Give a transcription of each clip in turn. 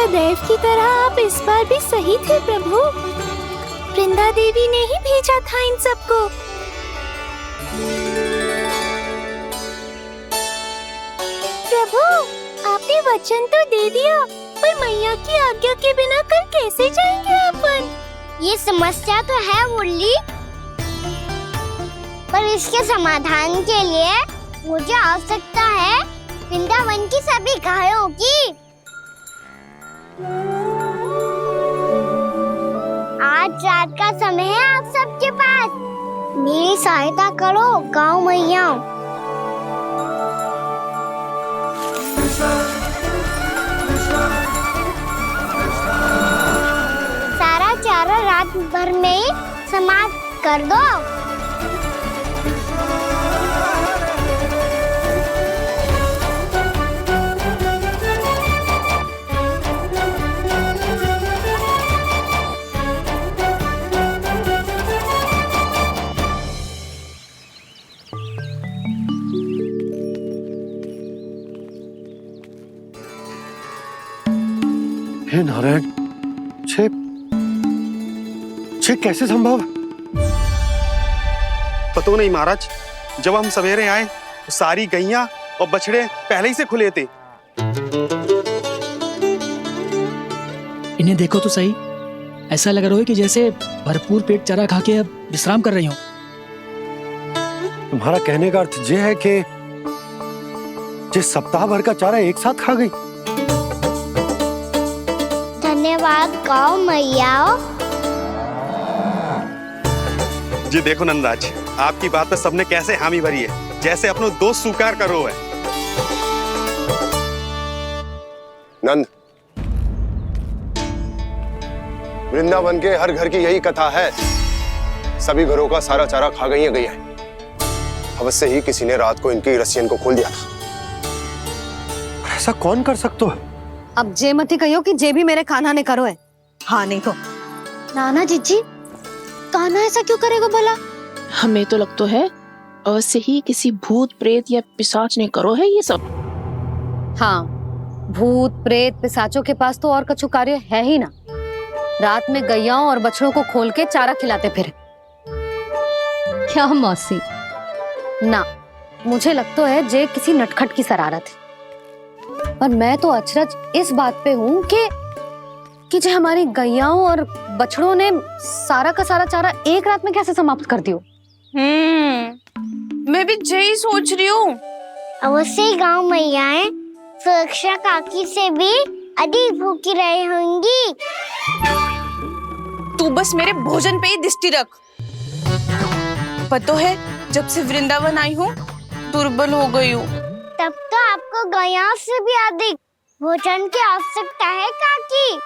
सदैव की तरह आप इस बार भी सही थे प्रभु। वृंदा देवी ने ही भेजा था इन सबको। प्रभु, आपने वचन तो दे दिया, पर मैया की आज्ञा के बिना कल कैसे जाएंगे अपन? ये समस्या तो है मुरली, पर इसके समाधान के लिए मुझे आवश्यकता है वृंदावन की सभी गायों की। आज रात का समय है आप सबके पास, मेरी सहायता करो गाँव मैया। सारा चारा रात भर में ही समाप्त कर दो। हे नारायण, छे कैसे संभव? पता नहीं महाराज, जब हम सवेरे आए तो सारी गैया और बछड़े पहले ही से खुले थे। इन्हें देखो तो सही, ऐसा लग रहा है कि जैसे भरपूर पेट चारा खा के अब विश्राम कर रही हूँ। तुम्हारा कहने का अर्थ ये है कि जिस सप्ताह भर का चारा एक साथ खा गई। धन्यवाद गाँव मैया। जी देखो नंदराज, आपकी बात पे सबने कैसे हामी भरी है, जैसे अपनो दोस्त स्वीकार करो है। नंद, वृंदावन के हर घर की यही कथा है, सभी घरों का सारा चारा खा गई है। अवश्य ही किसी ने रात को इनकी रस्सियन को खोल दिया था। ऐसा कौन कर सकता है? अब जे मती कहियो कि जे भी मेरे कान्हा ने करो है। हाँ नहीं तो नाना जीजी, कान्हा ऐसा क्यों करेगा भला? हमें तो लगता है अवश्य ही किसी भूत प्रेत या पिशाच ने करो है ये सब। हाँ, भूत प्रेत पिशाचों के पास तो और कछु कार्य है ही ना। रात में गैयाओं और बछड़ों को खोल के चारा खिलाते फिर। क्या मौसी? ना, मुझे लगता है जे किसी नटखट की शरारत है। पर मैं तो अचरज इस बात पे हूँ कि जो हमारी गैयाओं और बछड़ों ने सारा का सारा चारा एक रात में कैसे समाप्त कर दियो। मैं भी यही सोच रही हूँ। अवश्य गाँव मैयाएं सुरक्षा काकी से भी अधिक भूखी रही होंगी। तू बस मेरे भोजन पे ही दृष्टि रख। पता है, जब से वृंदावन आई हूँ दुर्बल हो गई हूँ। तब तो आपको गैयाओं से भी अधिक भोजन की आवश्यकता है काकी।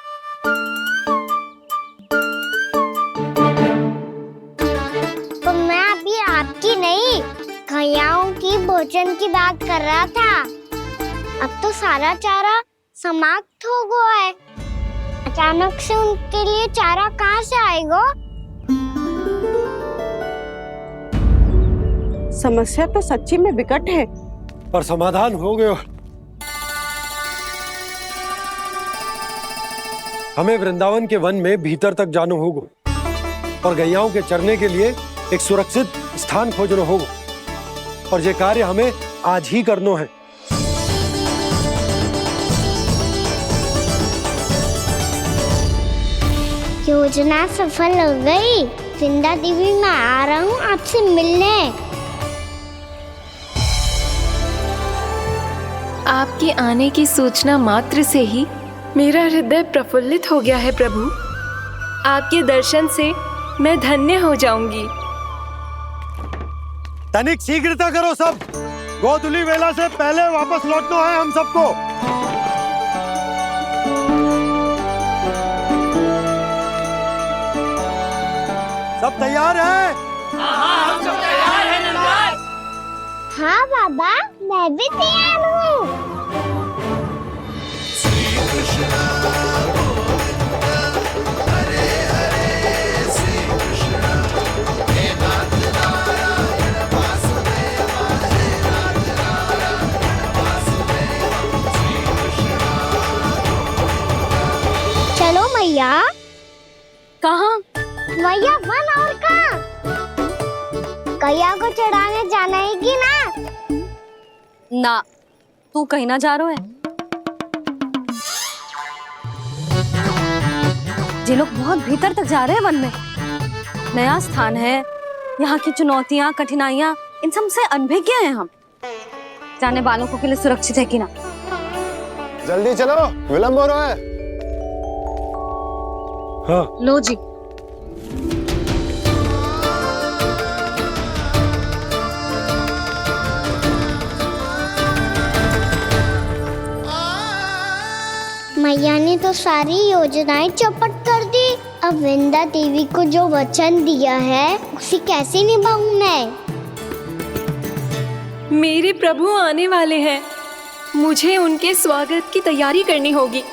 तो मैं अभी आपकी नहीं, गैयाओं की भोजन की बात कर रहा था। अब तो सारा चारा समाप्त हो गया है, अचानक से उनके लिए चारा कहाँ से आएगा? समस्या तो सच्ची में विकट है, पर समाधान हो गया। हमें वृंदावन के वन में भीतर तक जाना होगा और गैयाओं के चरने के लिए एक सुरक्षित स्थान खोजना होगा, और ये कार्य हमें आज ही करना है। योजना सफल हो गई। वृंदा देवी, मैं आ रहा हूँ आपसे मिलने। आपके आने की सूचना मात्र से ही मेरा हृदय प्रफुल्लित हो गया है प्रभु। आपके दर्शन से मैं धन्य हो जाऊंगी। तनिक शीघ्रता करो सब, गोधूली वेला से पहले वापस लौटना है हम सबको। सब तैयार है? हाँ, हम सब तैयार हैं नंदराज। हाँ बाबा, मैं भी तैयार हूँ। मैया। कहाँ? मैया वन और कहाँ? गैया को चढ़ाने जाना है कि ना? ना, तू कहीं ना जा रहा है। ये लोग बहुत भीतर तक जा रहे हैं वन में। नया स्थान है, यहाँ की चुनौतियाँ, कठिनाइयाँ, इन सब से अनभिज्ञ हैं हम। जाने वालों को के लिए सुरक्षित है कि ना? जल्दी चलो, विलंब हो रहा है। हाँ। लो जी। मैया ने तो सारी योजनाएं चौपट कर दी। अब वृंदा देवी को जो वचन दिया है उसे कैसे निभाऊं मैं? मेरे प्रभु आने वाले हैं, मुझे उनके स्वागत की तैयारी करनी होगी।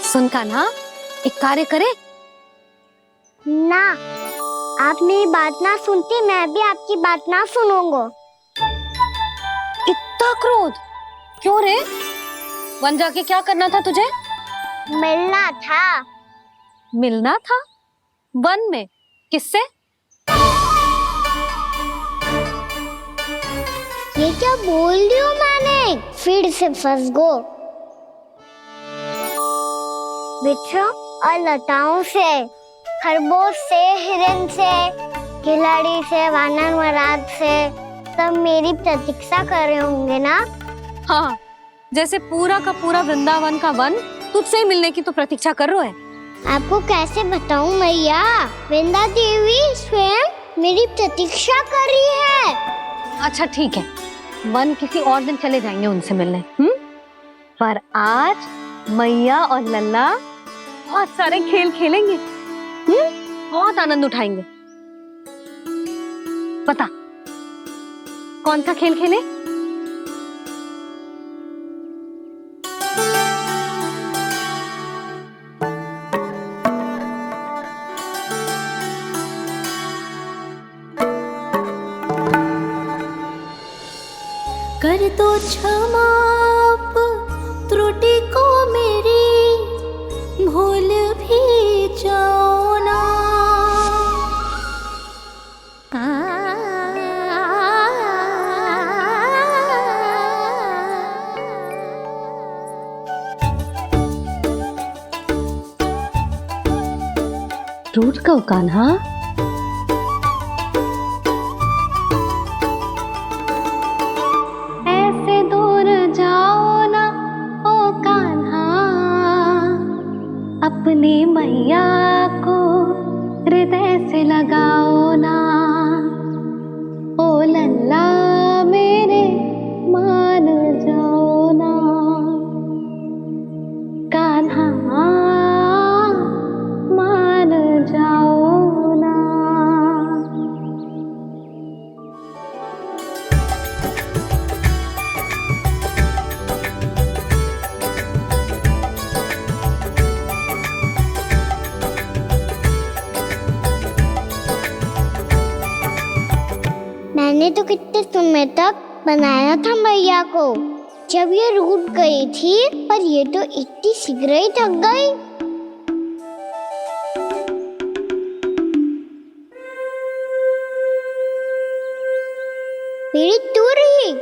सुन कान्हा, एक कार्य करे ना, आप मेरी बात ना सुनती, मैं भी आपकी बात ना सुनूंगा। इतना क्रोध क्यों रे? वन जाके क्या करना था तुझे? मिलना था। मिलना था? वन में? किससे? ये क्या बोल रही हूँ मैंने? फिर से फंस गो। वृक्षों और लताओं से, खरगोश से, हिरन से, खिलाड़ी से, वानर महाराज से, सब मेरी प्रतीक्षा कर रहे होंगे ना? हाँ, जैसे पूरा का पूरा वृंदावन का वन तुझसे ही मिलने की तो प्रतीक्षा कर रहा है। आपको कैसे बताऊं मैया? वृंदा देवी स्वयं मेरी प्रतीक्षा कर रही है। अच्छा ठीक है, वन किसी और दिन चले जाएंगे उनसे मिलने। पर आज मैया और लल्ला बहुत सारे खेल खेलेंगे। बहुत आनंद उठाएंगे। बता, कौन सा खेल खेले? कर दो क्षमा त्रुटि को मेरी, भूल भी जाओ ना। टूट गओ कान्हा? ऐसे दूर जाओ ना ओ कान्हा, अपनी मैया को हृदय से लगाओ ना। ओ लल्ला मेरे मान जाओ ना, कान्हा मान जाओ ना। मैंने तो कितने समय तक बनाया था मैया को, जब ये रूठ गई थी, पर ये तो इतनी शीघ्र ही थक गई। मेरी दूर ही।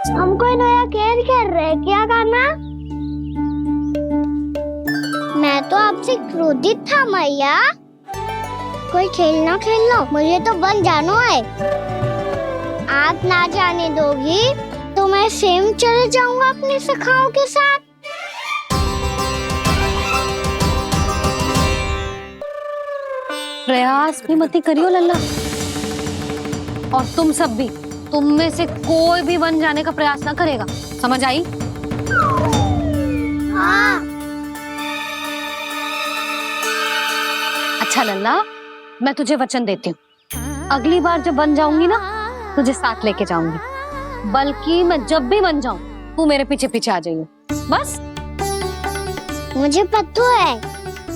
हमको नया खेल खेल रहे, क्या करना? मैं तो आपसे क्रोधित था मैया। कोई खेलना खेल लो, मुझे तो वन जाना है। आप ना जाने दोगी तो मैं स्वयं चले जाऊंगा अपने सखाओं के साथ। प्रयास भी मत करियो लल्ला। और तुम सब भी, तुम में से कोई भी वन जाने का प्रयास ना करेगा, समझ आई? हाँ। अच्छा लल्ला, मैं तुझे वचन देती हूँ, अगली बार जब वन जाऊंगी ना, तुझे साथ लेके जाऊंगी। बल्कि मैं जब भी वन जाऊं, तू मेरे पीछे पीछे आ जाइए, बस। मुझे पता है,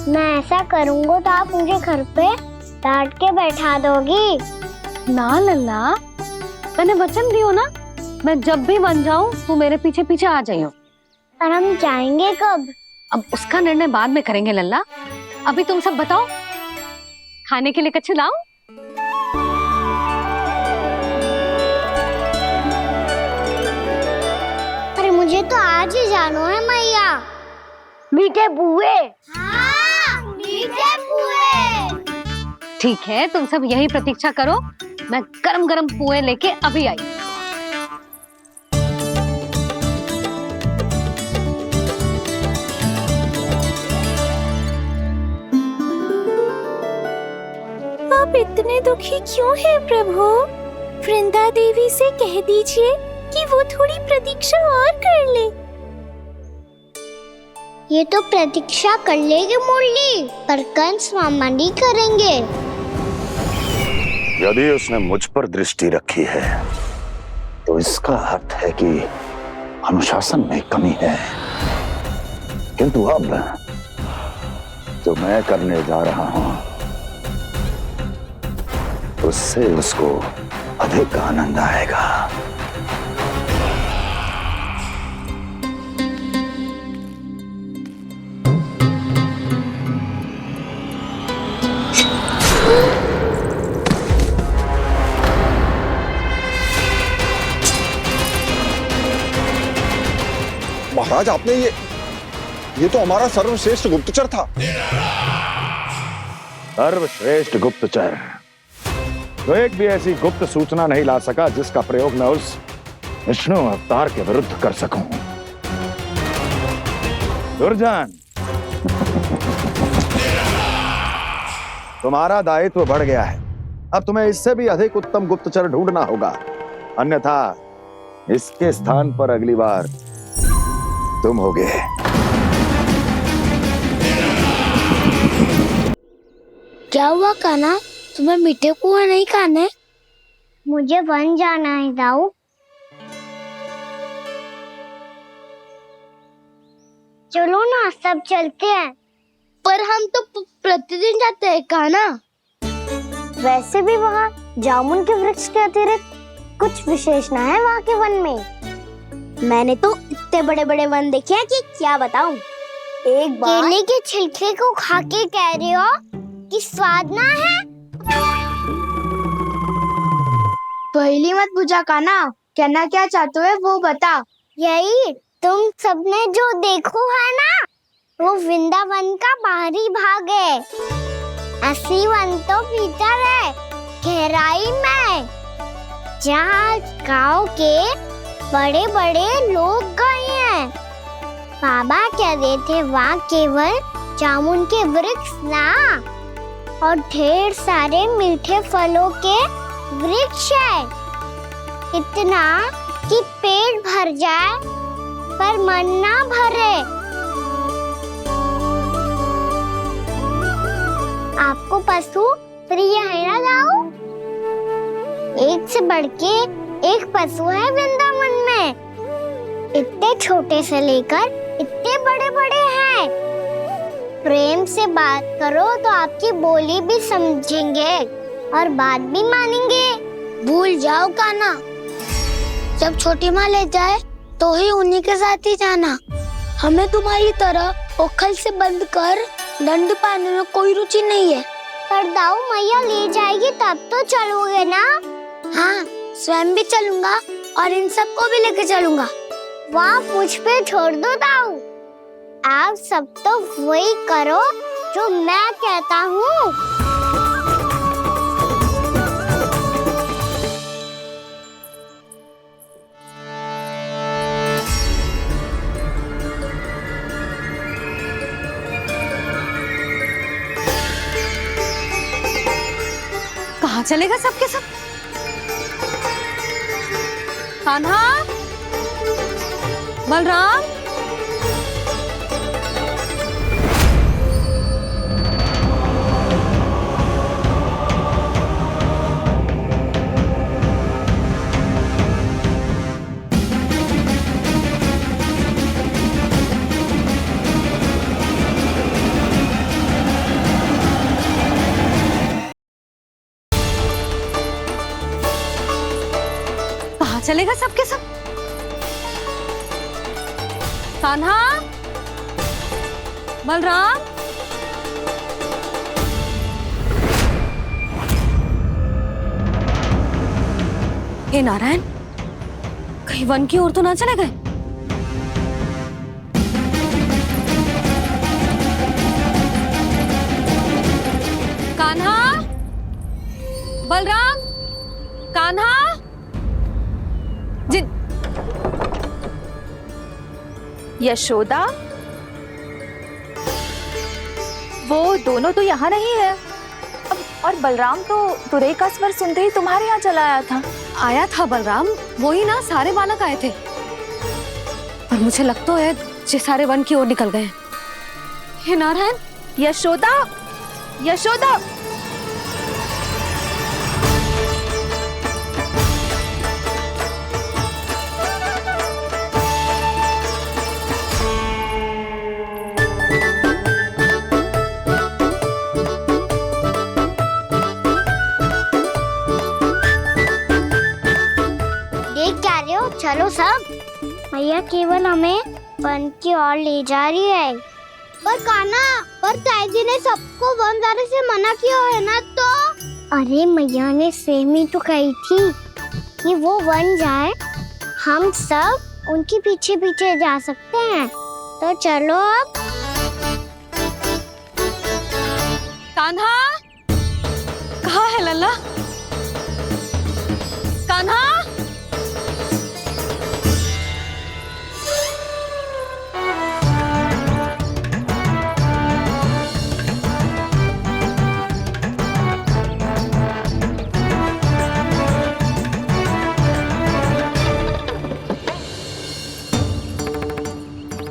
मैं ऐसा करूंगा तो आप मुझे घर पे डांट के बैठा दोगी। ना लल्ला, मैंने वचन दियो ना, मैं जब भी वन जाऊं तू मेरे पीछे पीछे आ जाइयो। पर हम जाएंगे कब? अब उसका निर्णय बाद में करेंगे लल्ला। अभी तुम सब बताओ, खाने के लिए कुछ लाऊं? अरे मुझे तो आज ही जाना है मैया। मीठे बुए। हाँ, मीठे बुए। ठीक है, तुम सब यही प्रतीक्षा करो, मैं गरम गरम पुए लेके अभी आई। आप इतने दुखी क्यों हैं प्रभु? वृंदा देवी से कह दीजिए कि वो थोड़ी प्रतीक्षा और कर ले। ये तो प्रतीक्षा कर लेगी मुरली, पर कंस मामा नहीं करेंगे। यदि उसने मुझ पर दृष्टि रखी है तो इसका अर्थ है कि अनुशासन में कमी है। किंतु अब जो मैं करने जा रहा हूं उससे उसको अधिक आनंद आएगा। महाराज, आपने ये तो हमारा सर्वश्रेष्ठ गुप्तचर था। सर्वश्रेष्ठ गुप्तचर तो एक भी ऐसी गुप्त सूचना नहीं ला सका जिसका प्रयोग मैं उस विष्णु अवतार के विरुद्ध कर सकूं। दुर्जन, तुम्हारा दायित्व बढ़ गया है। अब तुम्हें इससे भी अधिक उत्तम गुप्तचर ढूंढना होगा, अन्यथा इसके स्थान पर अगली बार तुम होगे। क्या हुआ कान्हा, तुम्हें मीठे पुआ नहीं खाने? मुझे वन जाना है दाऊ। चलो ना, सब चलते हैं। पर हम तो प्रतिदिन जाते हैं कान्हा। वैसे भी वहाँ जामुन के वृक्ष के अतिरिक्त कुछ विशेष ना है वहाँ के वन में। मैंने तो इतने बड़े बड़े वन देखे हैं कि क्या बताऊं। एक बार केले के छिलके को खा के कह रहे हो कि स्वाद ना है? पहली मत बुझा कान्हा, कहना क्या चाहते हो वो बता। यही तुम सबने जो देखो है ना, वो वृंदावन का बाहरी भाग है। असली वन तो भीतर है, गहराई में, जहाँ गांव के बड़े बड़े लोग गए हैं। बाबा कह रहे थे वहाँ केवल जामुन के वृक्ष ना, और ढेर सारे मीठे फलों के वृक्ष है। इतना कि पेट भर जाए पर मन ना भरे। आपको पशु प्रिय है ना दाऊ? एक से बढ़ के एक पशु है वृंदावन में। इतने छोटे से लेकर इतने बड़े बड़े हैं। प्रेम से बात करो तो आपकी बोली भी समझेंगे और बात भी मानेंगे। भूल जाओ कान्हा, जब छोटी माँ ले जाए तो ही उन्हीं के साथ ही जाना। हमें तुम्हारी तरह ओखल से बंद कर दंड पाने में कोई रुचि नहीं है। पर दाऊ मैया ले जाएगी तब तो चलोगे ना? हाँ, स्वयं भी चलूंगा और इन सबको भी लेके चलूंगा। वहाँ मुझ पे छोड़ दो ताऊ। आप सब तो वही करो जो मैं कहता हूँ। कहाँ चलेगा सबके सब? कान्हा, बलराम, कहाँ चलेगा सबके सब? कान्हा, बलराम, हे नारायण, कहीं वन की ओर तो ना चले गए? कान्हा, बलराम, कान्हा, जिन यशोदा, वो दोनों तो यहाँ नहीं है। और बलराम तो तुरई का स्वर सुनते ही तुम्हारे यहाँ चला आया था। आया था बलराम, वही ना सारे बालक आए थे। पर मुझे लगता है जे सारे वन की ओर निकल गए। हे नारायण, यशोदा, यशोदा, चलो सब। मैया केवल हमें वन की ओर ले जा रही है। पर कान्हा, पर ताईजी ने सबको वन जाने से मना किया है ना। तो अरे मैया ने सेम ही तो कही थी कि वो वन जाए, हम सब उनके पीछे पीछे जा सकते हैं। तो चलो अब। कान्हा, कहाँ है लल्ला? कान्हा,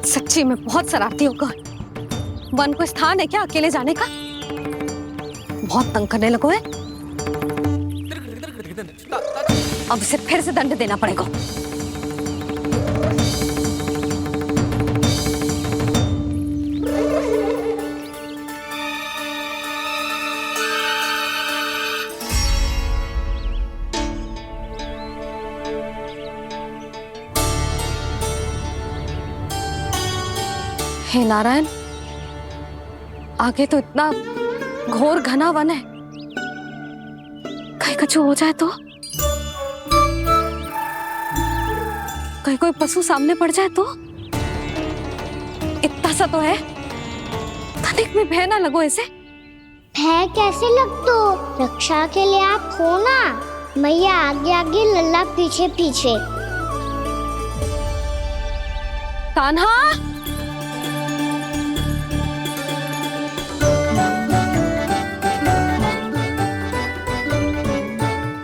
सच्ची में बहुत शरारती होगा। वन को स्थान है क्या अकेले जाने का? बहुत तंग करने लगो है। अब इसे फिर से दंड देना पड़ेगा। हे नारायण, आगे तो इतना घोर घना वन है, कहीं कुछ हो जाए तो? कहीं कोई पशु सामने पड़ जाए तो? इतना सा तो है, तनिक भी भय ना लगो इसे। भय कैसे लग तो? रक्षा के लिए आप हो ना। मैया आगे आगे, लल्ला पीछे पीछे। कान्हा,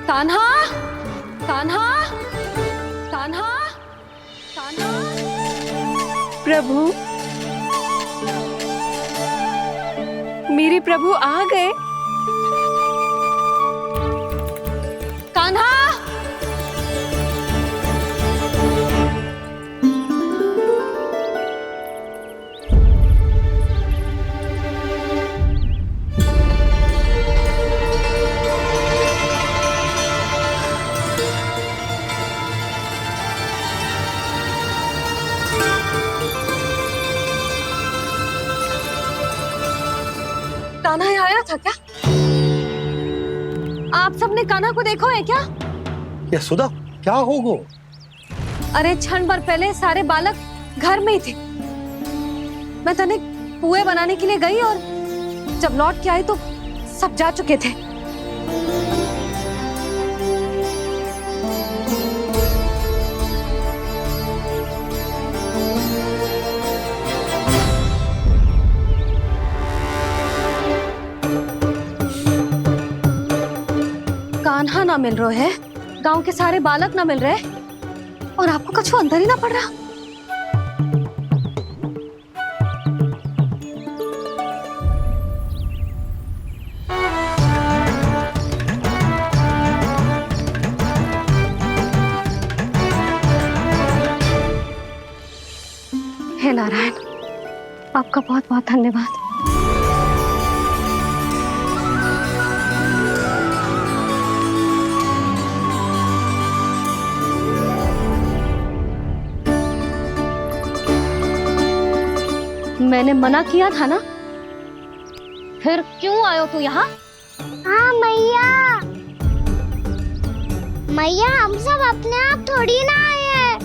कान्हा, कान्हा, कान्हा, कान्हा। प्रभु, मेरे प्रभु आ गए। कान्हा, कान्हा यहाँ आया था क्या? आप सबने कान्हा को देखा है क्या? यशोदा, क्या होगो? अरे क्षण भर पहले सारे बालक घर में ही थे। मैं तनिक पुए बनाने के लिए गई और जब लौट के आई तो सब जा चुके थे। कान्हा ना मिल रहा है, गांव के सारे बालक ना मिल रहे और आपको कछु अंदर ही ना पड़ रहा। हे नारायण, आपका बहुत बहुत धन्यवाद। मैंने मना किया था ना, फिर क्यों आयो तू यहाँ? हाँ मैया, मैया हम सब अपने आप थोड़ी ना आए हैं,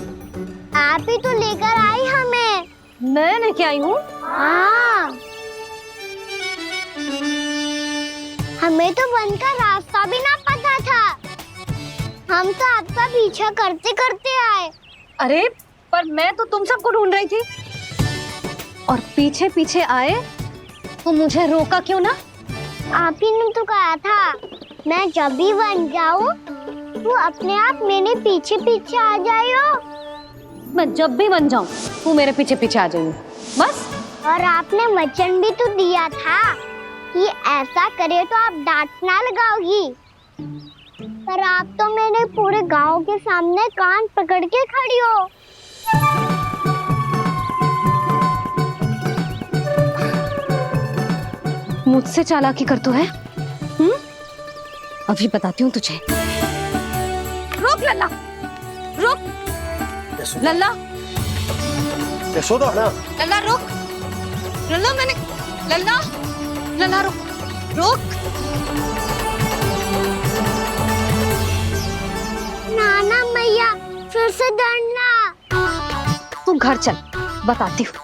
आप ही तो लेकर आई हमें। मैं लेके आई हूँ? हाँ, हमें तो वन का रास्ता भी ना पता था, हम तो आपका पीछा करते करते आए। अरे पर मैं तो तुम सबको ढूंढ रही थी और पीछे पीछे आए तो मुझे रोका क्यों ना? आप ही ने तो कहा था मैं जब भी बन जाऊं तो अपने आप मेरे पीछे पीछे आ जाइयो। मैं जब भी बन जाऊं तू मेरे पीछे पीछे आ जाइयो बस। और आपने वचन भी तो दिया था कि ऐसा करे तो आप डांट ना लगाओगी, पर आप तो मेरे पूरे गांव के सामने कान पकड़ के खड़ी हो। मुझसे चालाकी कर तो है? अभी बताती हूँ तुझे। रुक लल्ला, रुक लल्ला, यशोदा ना, लल्ला रुक, लल्ला मैंने, लल्ला, लल्ला रुक, रुक। नाना मैया फिर से डरना। तू घर चल, बताती हूँ।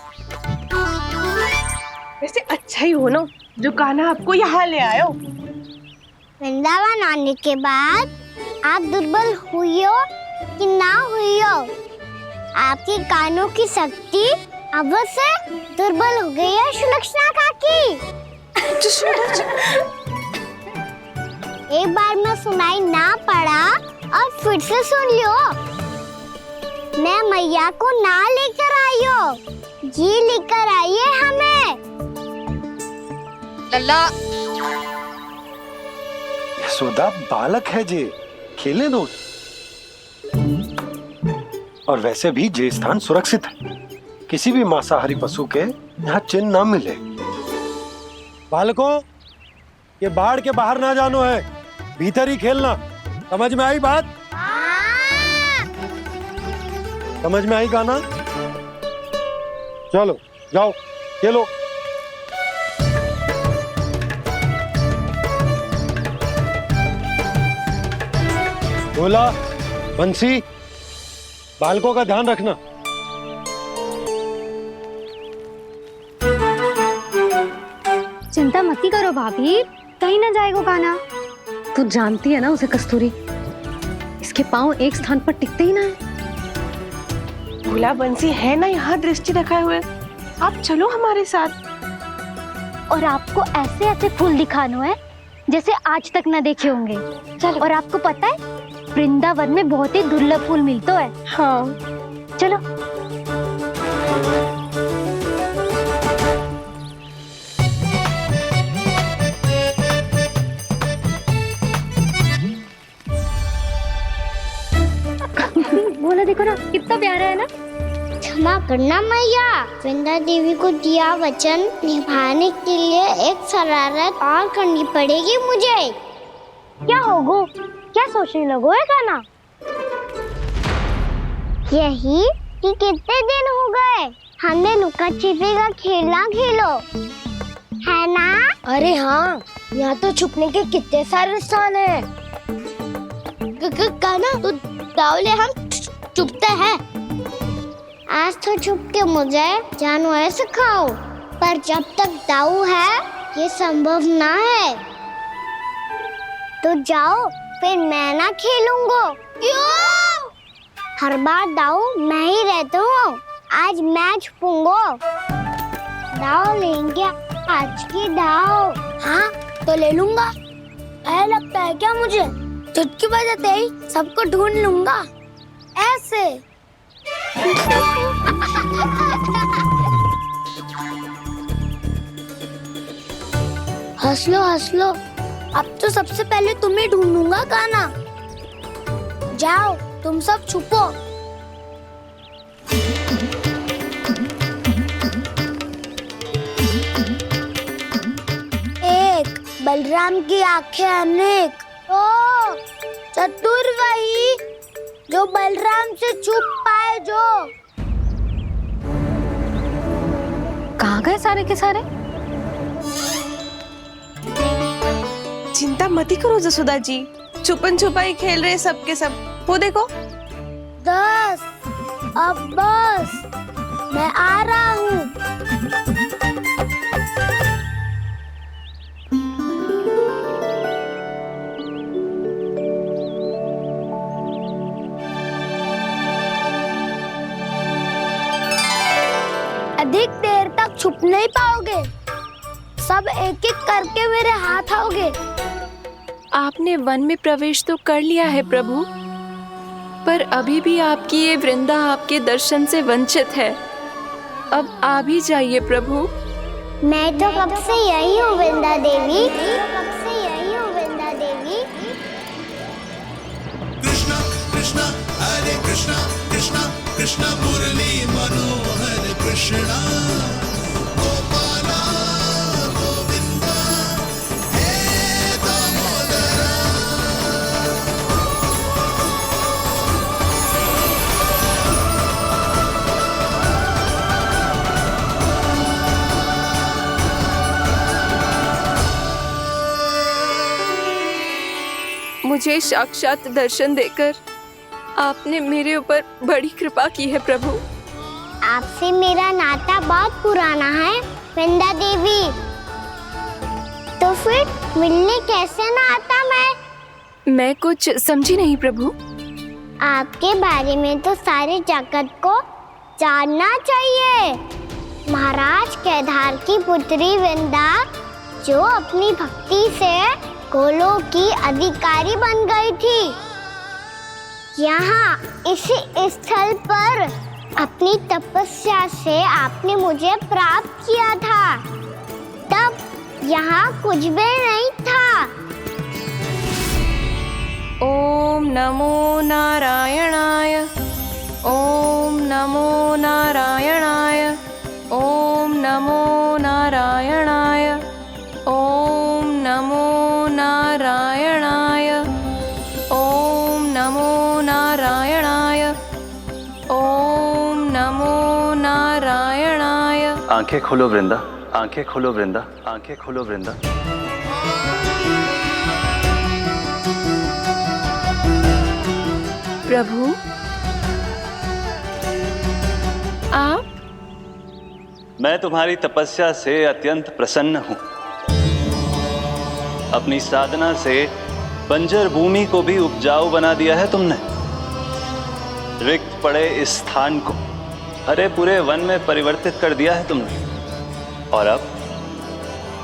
वैसे अच्छा ही हो ना जो कान्हा आपको यहाँ ले आयो। वृंदावन आने के बाद आप दुर्बल हुई हो कि ना हुई हो, आपके कानों की शक्ति अब से दुर्बल हो गई है सुलक्षणा काकी। एक बार में सुनाई ना पड़ा और फिर से सुन लियो। मैं मैया को ना लेकर आई हो, जी लेकर आई है हमें। लल्ला, यशोदा बालक है जे, खेले दो। और वैसे भी जे स्थान सुरक्षित है, किसी भी मांसाहारी पशु के यहाँ चिन्ह ना मिले। बालकों, ये बाढ़ के बाहर ना जानो है, भीतर ही खेलना। समझ में आई बात? समझ में आई गाना? चलो जाओ खेलो। बोला बंसी, बालकों का ध्यान रखना। चिंता मत करो भाभी, कहीं ना जाएगा कान्हा। तू जानती है ना उसे कस्तूरी, इसके पांव एक स्थान पर टिकते ही ना है। भोला बंसी है ना यहाँ दृष्टि रखाए हुए, आप चलो हमारे साथ। और आपको ऐसे ऐसे फूल दिखानो है जैसे आज तक ना देखे होंगे। चलो। और आपको पता है वृंदावन में बहुत ही दुर्लभ फूल मिलते हैं। हाँ चलो। बोला देखो ना कितना प्यारा है ना। क्षमा करना मैया, वृंदा देवी को दिया वचन निभाने के लिए एक शरारत और करनी पड़ेगी मुझे। क्या होगो, क्या सोचने लगो है कान्हा? यही कि कितने दिन हो गए हमने लुका छिपी का खेलना खेलो, है ना? अरे हाँ, यहाँ तो छुपने के कितने सारे स्थान है। कान्हा तू दाव ले, हम चुपते हैं। आज तो छुप के मुझे जानवर सिखाओ, पर जब तक दाऊ है ये संभव ना है। तो जाओ, फिर मैं ना खेलूंगा। क्यों? हर बार दाऊ मैं ही रहता हूँ, आज मैं छुपूंगा। दाऊ लेंगे आज की दाऊ। हाँ तो ले लूंगा। ऐसा लगता है क्या मुझे? चुटकी बजाते ही सबको ढूंढ लूंगा ऐसे। हंस लो, अब तो सबसे पहले तुम्हें ढूंढूंगा गाना। जाओ तुम सब छुपो। एक बलराम की आंखें अनेक। ओ चतुर वही जो बलराम से छुप पाए। जो कहाँ गए सारे के सारे? चिंता मत करो जसोदा जी, छुपन छुपाई खेल रहे सब के सब। वो देखो 10 अब बस, मैं आ रहा हूँ। अधिक देर तक छुप नहीं पाओगे, सब एक एक करके मेरे हाथ आओगे। आपने वन में प्रवेश तो कर लिया है प्रभु, पर अभी भी आपकी ये वृंदा आपके दर्शन से वंचित है। अब आ भी जाइए प्रभु। मैं तो कब से यही हूँ वृंदा देवी। कब से यही हूँ वृंदा देवी। कृष्णा कृष्णा हरे कृष्णा कृष्णा कृष्णा मुरली मनोहर कृष्णा गोपाला गोविंदा हे दामोदरा। मुझे साक्षात दर्शन देकर आपने मेरे ऊपर बड़ी कृपा की है प्रभु। आपसे मेरा नाता बहुत पुराना है वृंदा देवी, तो फिर मिलने कैसे ना आता मैं कुछ समझी नहीं प्रभु। आपके बारे में तो सारे जगत को जानना चाहिए। महाराज केदार की पुत्री वृंदा, जो अपनी भक्ति से गोलोक की अधिकारी बन गई थी, यहाँ इसी स्थल पर अपनी तपस्या से आपने मुझे प्राप्त किया था। तब यहाँ कुछ भी नहीं था। ओम नमो नारायणाय, ओम नमो नारायणाय, ओम नमो नारायणाय, ओम नमो नारायणाय, ओम नमो नारायणाय, ओम नमो नारायणाय। आंखें खोलो वृंदा, आंखें खोलो वृंदा, आंखें खोलो वृंदा। प्रभु आप? मैं तुम्हारी तपस्या से अत्यंत प्रसन्न हूं। अपनी साधना से बंजर भूमि को भी उपजाऊ बना दिया है तुमने। रिक्त पड़े इस स्थान को हरे पूरे वन में परिवर्तित कर दिया है तुमने, और अब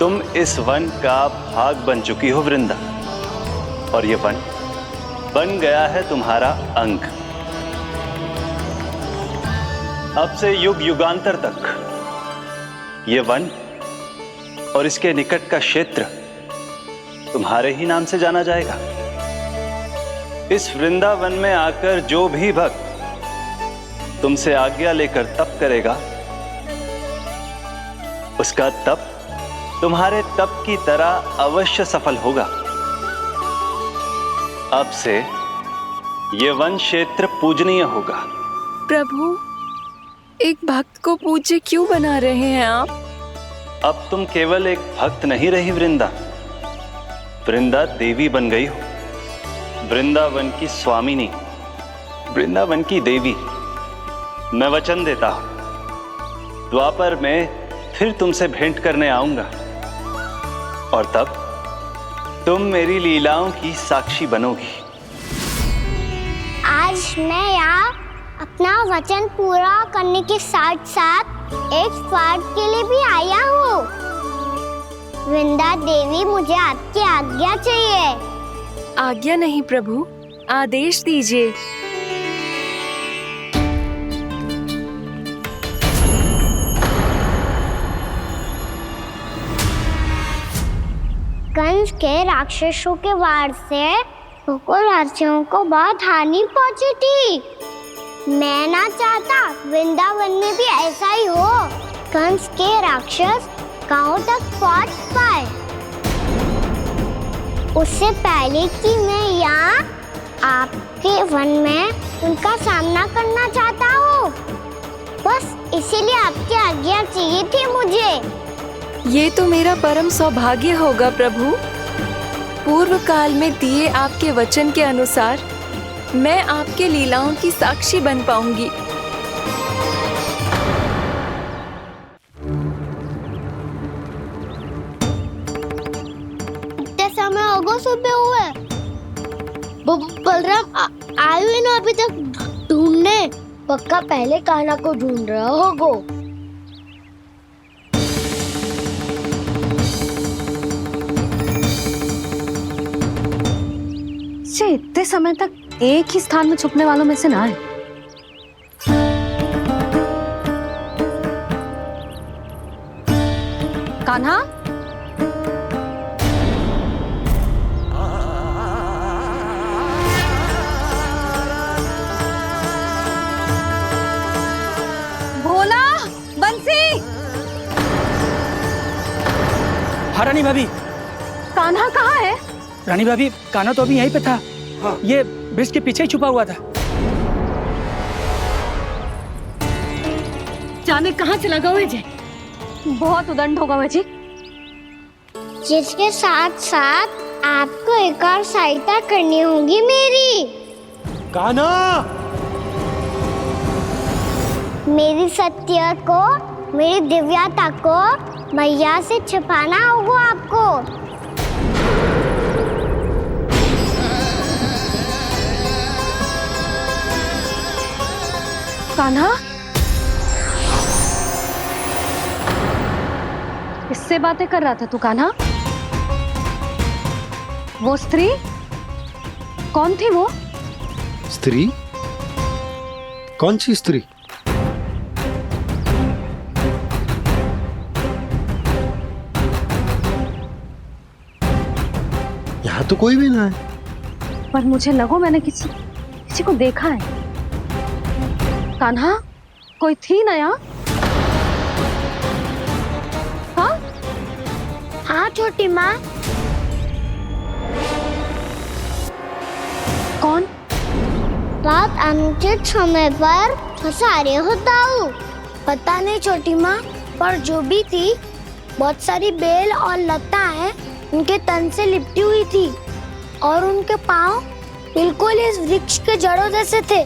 तुम इस वन का भाग बन चुकी हो वृंदा, और ये वन बन गया है तुम्हारा अंग। अब से युग युगांतर तक ये वन और इसके निकट का क्षेत्र तुम्हारे ही नाम से जाना जाएगा। इस वृंदावन में आकर जो भी भक्त तुमसे आज्ञा लेकर तप करेगा, उसका तप तुम्हारे तप की तरह अवश्य सफल होगा। अब से ये वन क्षेत्र पूजनीय होगा। प्रभु, एक भक्त को पूज्य क्यों बना रहे हैं आप? अब तुम केवल एक भक्त नहीं रही वृंदा, वृंदा देवी बन गई हो। वृंदावन की स्वामिनी, वृंदावन की देवी, मैं वचन देता हूं द्वापर में फिर तुमसे भेंट करने आऊंगा और तब तुम मेरी लीलाओं की साक्षी बनोगी। आज मैं यहाँ अपना वचन पूरा करने के साथ साथ एक स्वार्थ के लिए भी आया हूँ। वृंदा देवी, मुझे आपकी आज्ञा चाहिए। आज्ञा नहीं प्रभु, आदेश दीजिए। कंस के राक्षसों के वार से गोकुलवासियों को बहुत हानि पहुंची थी। मैं ना चाहता वृंदावन में भी ऐसा ही हो। कंस के राक्षस गांव तक पहुंच पाए, उससे पहले कि मैं यहाँ आपके वन में उनका सामना करना चाहता हूँ। बस इसीलिए आपकी आज्ञा चाहिए थी मुझे। ये तो मेरा परम सौभाग्य होगा प्रभु। पूर्व काल में दिए आपके वचन के अनुसार मैं आपके लीलाओं की साक्षी बन पाऊंगी। इतने समय होगा सुबह हुए। बलराम आयु ना अभी तक ढूंढने। पक्का पहले कान्हा को ढूंढ रहा होगा। इतने समय तक एक ही स्थान में छुपने वालों में से ना है। कान्हा, भोला, बंसी। हाँ रानी भाभी। कान्हा कहाँ है? रानी भाभी, कान्हा तो अभी यहीं पे था। हाँ। ये ब्रिज के पीछे ही छुपा हुआ था। जाने कहाँ चला गया जी? बहुत उदंड होगा वह जी। जिसके साथ साथ आपको एक और सहायता करनी होगी मेरी। कान्हा, मेरी सत्य को, मेरी दिव्यता को मैया से छिपाना होगा आपको। कान्हा, किससे बातें कर रहा था तू कान्हा? वो स्त्री कौन थी? वो स्त्री? कौन सी स्त्री? यहाँ तो कोई भी ना है। पर मुझे लगो मैंने किसी को देखा है। कान्हा, कोई थी ना यहाँ? हाँ? हाँ छोटी माँ। कौन? रात अनुचित समय पर फंसारे होता हूँ। पता नहीं छोटी माँ, पर जो भी थी बहुत सारी बेल और लताएं उनके तन से लिपटी हुई थी और उनके पाँव बिल्कुल इस वृक्ष के जड़ों जैसे थे।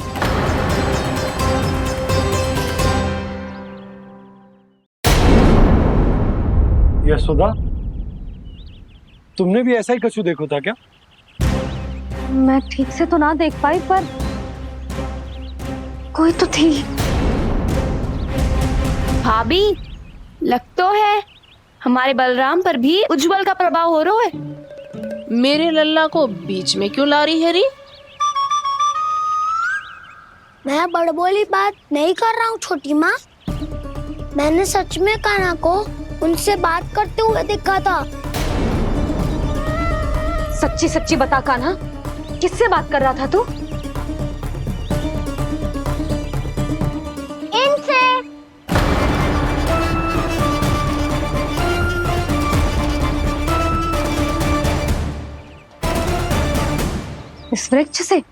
यशोदा, तुमने भी ऐसा ही कछु देखो था क्या? मैं ठीक से तो ना देख पाई, पर कोई तो थी। भाभी, लग तो है हमारे बलराम पर भी उज्जवल का प्रभाव हो रहा है। मेरे लल्ला को बीच में क्यों ला रही है री? मैं बड़बोली बात नहीं कर रहा हूँ छोटी माँ। मैंने सच में कान्हा को उनसे बात करते हुए देखा था। सच्ची सच्ची बता कान्हा, किससे बात कर रहा था तू? इनसे। इस वृक्ष से?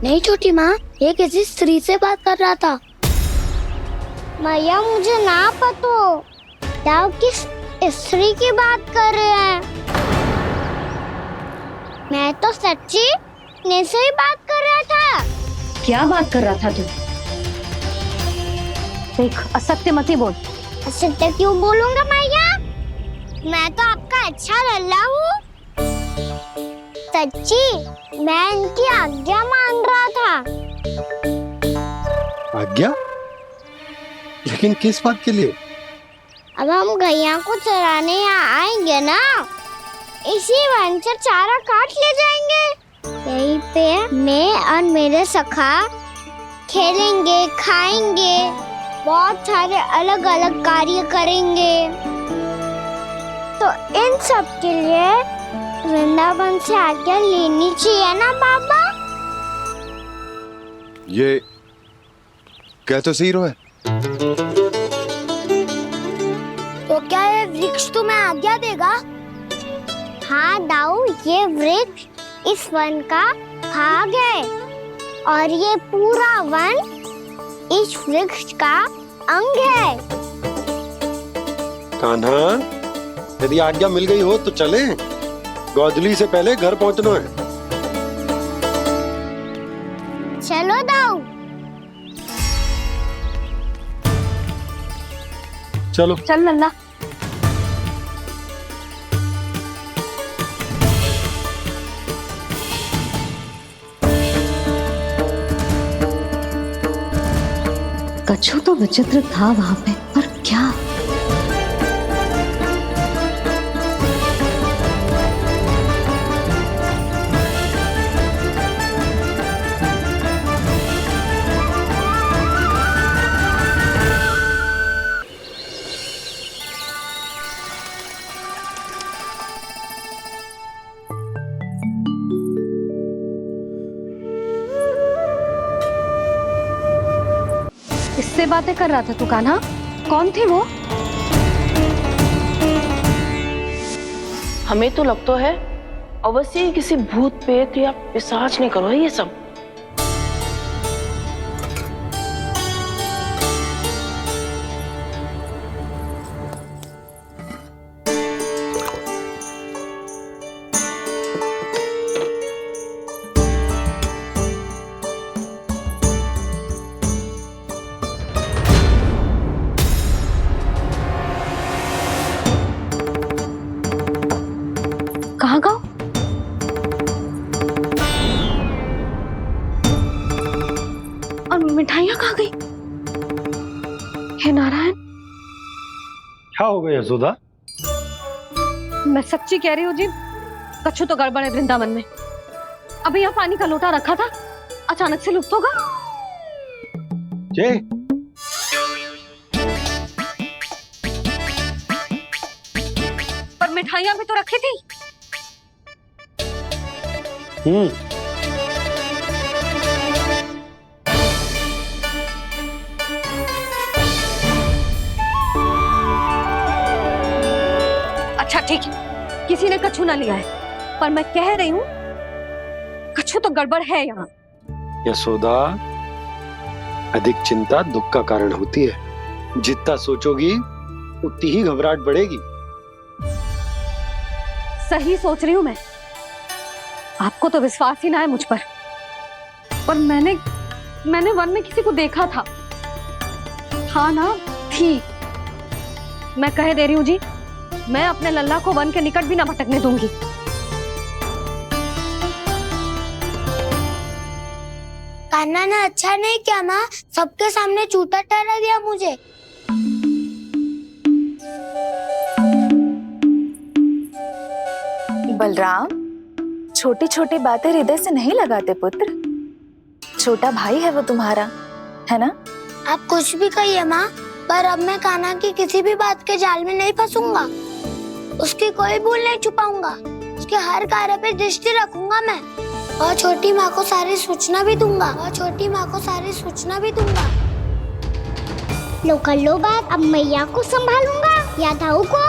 नहीं छोटी माँ, ये किसी स्त्री से बात कर रहा था। मैया, मुझे ना पता आप किस स्त्री की बात कर रहे हैं। मैं तो सच्ची अपने से ही बात कर रहा था। क्या बात कर रहा था तू? देख, असत्य मत ही बोल। असत्य क्यों बोलूंगा मैया? मैं तो आपका अच्छा लल्ला हूँ। सच्ची, मैं इनकी आज्ञा मान रहा था। आज्ञा? लेकिन किस बात के लिए? अब हम गैया को चराने यहाँ आएंगे ना, इसी वन से चारा काट ले जाएंगे। यहीं पे मैं और मेरे सखा खेलेंगे, खाएंगे, बहुत सारे अलग अलग कार्य करेंगे। तो इन सब के लिए वृंदावन से आज्ञा लेनी चाहिए ना बाबा? ये कह तो सही रहा है। तो क्या ये वृक्ष तुम्हें आज्ञा देगा? हाँ दाऊ, ये वृक्ष इस वन का भाग है और ये पूरा वन इस वृक्ष का अंग है। कान्हा, यदि आज्ञा मिल गई हो तो चले। गोधली से पहले घर पहुंचना है। चलो दाऊ। चलो चल लल्ला। कछु तो विचित्र था वहां पे, पर क्या? किससे बातें कर रहा था तू कान्हा? कौन थे वो? हमें तो लगता है अवश्य ही किसी भूत प्रेत या पिशाच ने करो ये सब। कहाँ गाँव? और मिठाइयाँ कहाँ गई? हे नारायण! क्या हो गया यशोदा? मैं सच्ची कह रही हूँ जी, कछु तो गड़बड़ है वृंदावन में। अभी यहाँ पानी का लोटा रखा था, अचानक से लुप्त होगा। जय, पर मिठाइयाँ भी तो रखी थी। अच्छा ठीक है, किसी ने कछु ना लिया है, पर मैं कह रही हूँ कछु तो गड़बड़ है यहाँ। यशोदा, अधिक चिंता दुख का कारण होती है। जितना सोचोगी उतनी ही घबराहट बढ़ेगी। सही सोच रही हूँ मैं। आपको तो विश्वास ही ना है मुझ पर मैंने वन में किसी को देखा था। हाँ ना, थी। मैं कह दे रही हूँ जी, मैं अपने लल्ला को वन के निकट भी ना भटकने दूंगी। कान्हा ने अच्छा नहीं किया माँ, सबके सामने झूठा ठहरा दिया मुझे। बलराम, छोटी छोटी बातें हृदय से नहीं लगाते पुत्र। छोटा भाई है वो तुम्हारा, है ना? आप कुछ भी कहिए माँ, पर अब मैं कान्हा की किसी भी बात के जाल में नहीं फंसूंगा। उसकी कोई भूल नहीं छुपाऊंगा। उसके हर कार्य पे दृष्टि रखूंगा मैं, और छोटी माँ को सारी सूचना भी दूंगा। लो कर लो बात, अब मैया को संभालूंगा या दाऊ को।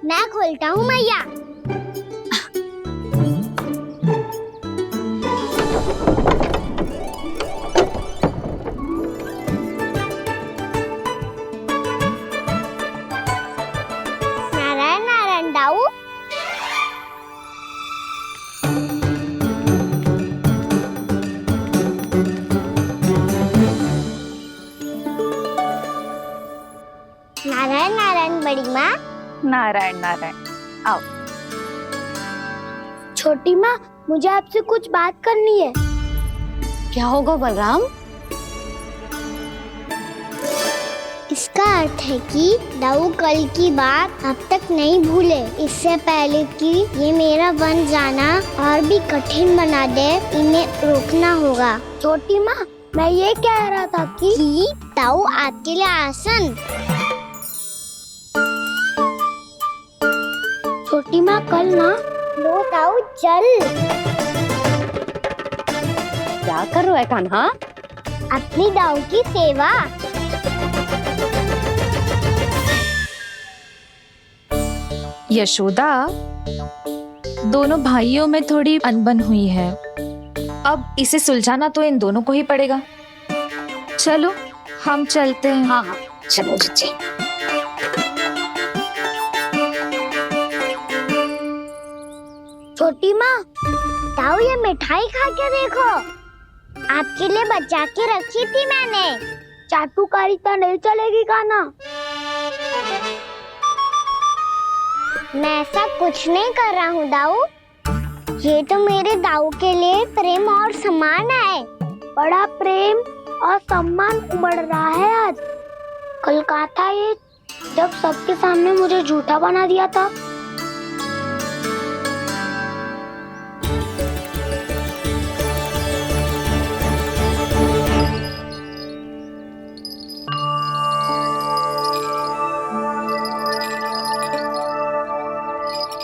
मैं खोलता हूँ मैया। नारायण नारायण। आओ। छोटी माँ, मुझे आपसे कुछ बात करनी है। क्या होगा बलराम? इसका अर्थ है कि दाऊ कल की बात अब तक नहीं भूले, इससे पहले कि ये मेरा वन जाना और भी कठिन बना दे, इन्हें रोकना होगा। छोटी माँ, मैं ये कह रहा था कि दाऊ आपके लिए आसन। छोटी माँ, कल ना लो दाऊ चल। क्या कर रहा है कान्हा? अपनी दाऊ की सेवा। यशोदा, दोनों भाइयों में थोड़ी अनबन हुई है। अब इसे सुलझाना तो इन दोनों को ही पड़ेगा। चलो हम चलते हैं। हाँ हाँ, चलो जी। छोटी माँ, दाऊ ये मिठाई खा के देखो, आपके लिए बचा के रखी थी मैंने। चाटुकारिता नहीं चलेगी कान्हा। मैं ऐसा कुछ नहीं कर रहा हूँ दाऊ, ये तो मेरे दाऊ के लिए प्रेम और सम्मान है। बड़ा प्रेम और सम्मान उमड़ रहा है आज। कल कहा था ये, जब सबके सामने मुझे झूठा बना दिया था।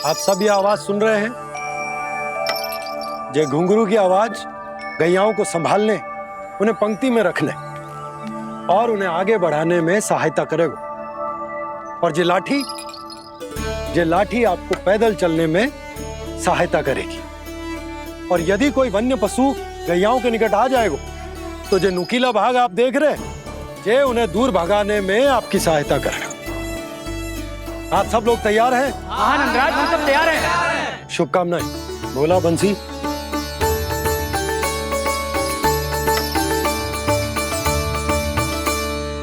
आप सब ये आवाज सुन रहे हैं? ये घुंघरू की आवाज गैयाओं को संभालने, उन्हें पंक्ति में रखने और उन्हें आगे बढ़ाने में सहायता करेगा। और ये लाठी आपको पैदल चलने में सहायता करेगी। और यदि कोई वन्य पशु गैयाओं के निकट आ जाएगा तो जो नुकीला भाग आप देख रहे हैं, ये उन्हें दूर भगाने में आपकी सहायता करेगा। आप सब लोग तैयार हैं? हाँ नंदराज, हम सब तैयार हैं। शुभकामनाएं। बोला बंसी।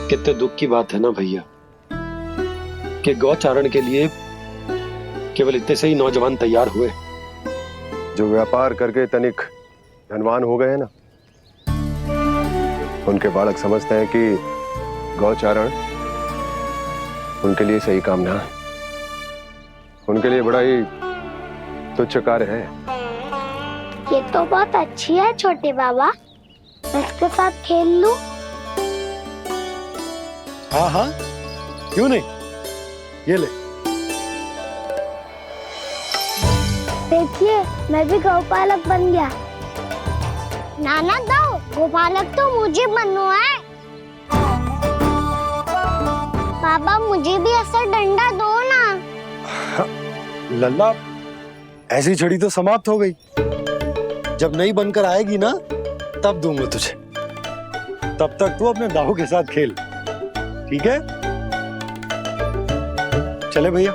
कितने दुख की बात है ना भैया कि गौचारण के लिए केवल इतने से ही नौजवान तैयार हुए। जो व्यापार करके तनिक धनवान हो गए ना, उनके बालक समझते हैं कि गौचारण उनके लिए सही काम ना है, उनके लिए बड़ा ही तुच्छ कार्य है। ये तो बहुत अच्छी है छोटे बाबा, मैं इसके साथ खेल लूं? हाँ हाँ, क्यों नहीं, ये ले। देखिए, मैं भी गौपालक बन गया। नाना दो, गौपालक तो मुझे बनना है। बाबा मुझे भी ऐसा डंडा दो ना। लल्ला, ऐसी छड़ी तो समाप्त हो गई। जब नई बनकर आएगी ना, तब दूंगा तुझे। तब तक तू अपने दाऊ के साथ खेल, ठीक है? चले भैया।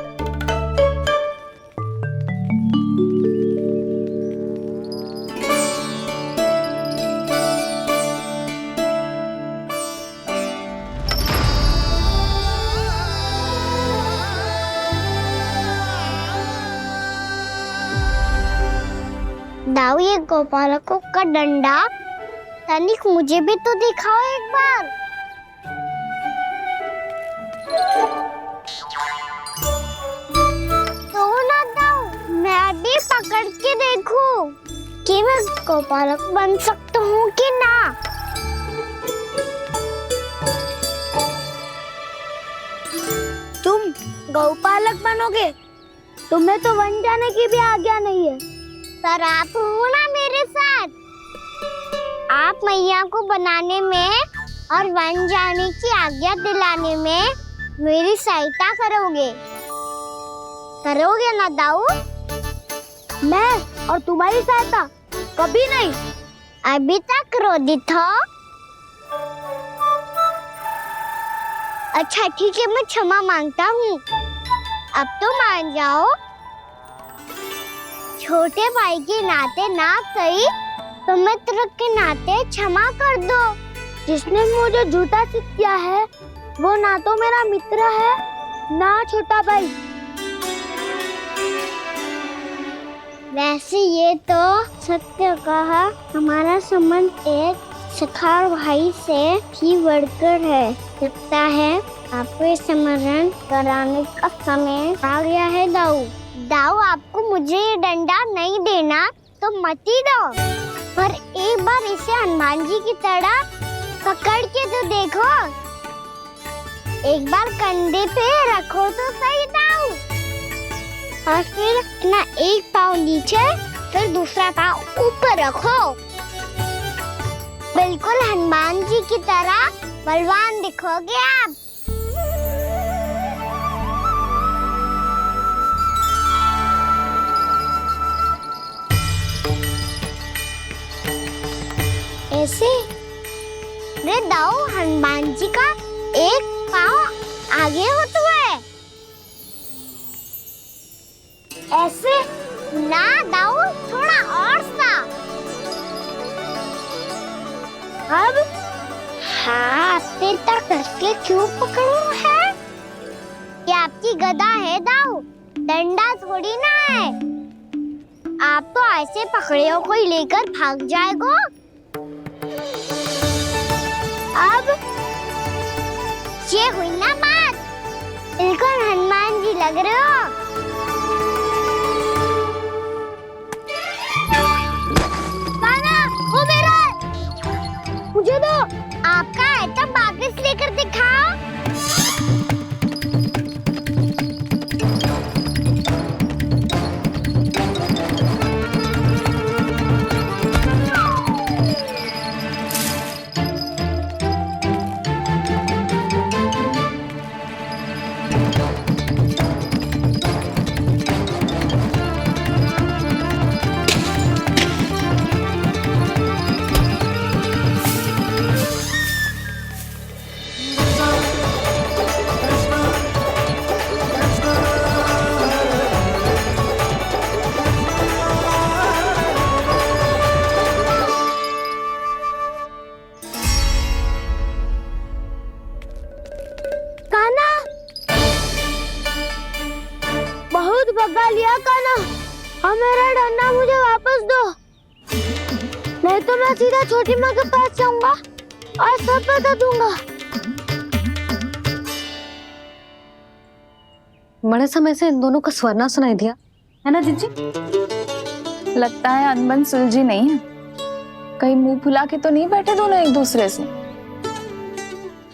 दाऊ, ये गोपालकों का डंडा तनिक मुझे भी तो दिखाओ एक बार। तो ना दाऊ, मैं भी पकड़ के देखूं कि मैं गोपालक बन सकता हूँ कि ना। तुम गौपालक बनोगे? तुम्हें तो वन जाने की भी आज्ञा नहीं है। पर आप हो ना मेरे साथ, आप मैया को बनाने में और वन जाने की आज्ञा दिलाने में मेरी सहायता करोगे ना दाऊ? मैं और तुम्हारी सहायता कभी नहीं। अभी तक क्रोधित हो? अच्छा ठीक है, मैं क्षमा मांगता हूँ। अब तो मान जाओ। छोटे भाई के नाते ना सही तो मित्र के नाते क्षमा कर दो। जिसने मुझे झूठा सिद्ध किया है वो ना तो मेरा मित्र है ना छोटा भाई। ऐसे ये तो सत्य कहा, हमारा संबंध एक सखार भाई से भी बढ़कर है। लगता है आपको स्मरण कराने का समय आ गया है दाऊ। दाऊ, आपको मुझे ये डंडा नहीं देना तो मत ही दो, पर एक बार इसे हनुमान जी की तरह पकड़ के तो देखो। एक बार कंधे पे रखो तो सही दाऊ, और फिर अपना एक पाँव नीचे फिर दूसरा पाँव ऊपर रखो। बिल्कुल हनुमान जी की तरह बलवान दिखोगे आप। ऐसे रे दाऊ, हनुमान जी का एक पाँव आगे होता है। ऐसे ना दाऊ, थोड़ा और सा। अब हाथ पे तक करके क्यों पकड़ो है? ये आपकी गदा है दाऊ, डंडा थोड़ी ना है। आप तो ऐसे पकड़े हो कोई लेकर भाग जाएगा। अब ये हुई ना बात, बिल्कुल हनुमान जी लग रहे हो। कान्हा, वो मेरा, मुझे दो। आपका है तो वापस लेकर दिखाओ। भगा लिया कान्हा, अब मेरा डंडा मुझे वापस दो, नहीं तो मैं सीधा छोटी माँ के पास जाऊंगा और सब बता दूंगा। बड़े समय से इन दोनों का स्वर ना सुनाई दिया, है ना जीजी? लगता है अनबन सुलझी नहीं है। कहीं मुंह फुला के तो नहीं बैठे दोनों एक दूसरे से।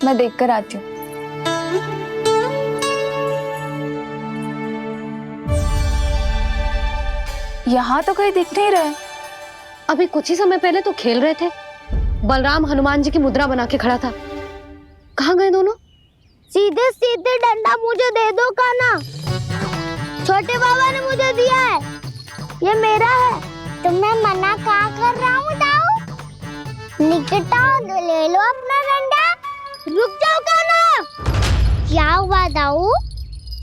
मैं देख कर आती हूँ। यहाँ तो कहीं दिख नहीं रहे। अभी कुछ ही समय पहले तो खेल रहे थे। बलराम हनुमान जी की मुद्रा बना के खड़ा था। कहाँ गए दोनों? सीधे सीधे डंडा मुझे दे दो कान्हा, छोटे बाबा ने मुझे दिया है, ये मेरा है। तो मैं मना कहाँ कर रहा हूँ दाऊ? निकट आओ, ले लो अपना डंडा। रुक जाओ कान्हा। क्या हुआ दाऊ,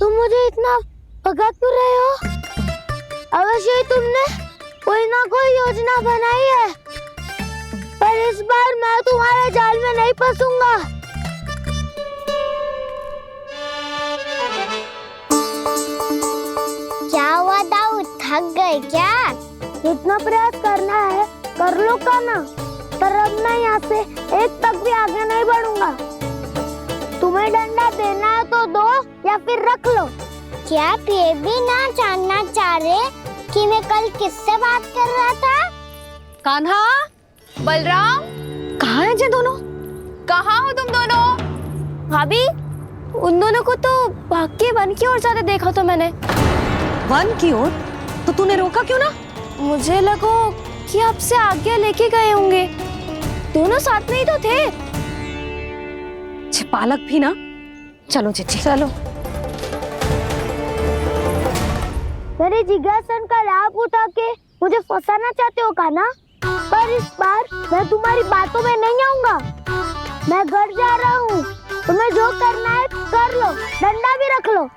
तुम मुझे इतना भगा क्यों रहे हो? अवश्य ही तुमने कोई ना कोई योजना बनाई है, पर इस बार मैं तुम्हारे जाल में नहीं फंसूंगा। क्या हुआ दाऊ, थक गए क्या? जितना प्रयास करना है कर लो कान्हा, पर अब मैं यहाँ से एक तक भी आगे नहीं बढ़ूंगा। तुम्हें डंडा देना है तो दो या फिर रख लो। क्या आप ये भी ना जानना चाह रहे कि मैं कल किससे बात कर रहा था? कान्हा, बलराम, कहाँ हैं ये दोनों? कहाँ हो तुम दोनों? भाभी, उन दोनों को तो भाग के वन की ओर जाते देखा तो मैंने। वन की ओर? तो तूने रोका क्यों ना? मुझे लगा कि आपसे आज्ञा लेके गए होंगे, दोनों साथ में ही तो थे। पालक भी ना। चलो जीजी चलो। मेरे जिज्ञासन का लाभ उठा के मुझे फंसाना चाहते हो कान्हा, पर इस बार मैं तुम्हारी बातों में नहीं आऊंगा। मैं घर जा रहा हूँ, तुम्हें जो करना है कर लो, डंडा भी रख लो।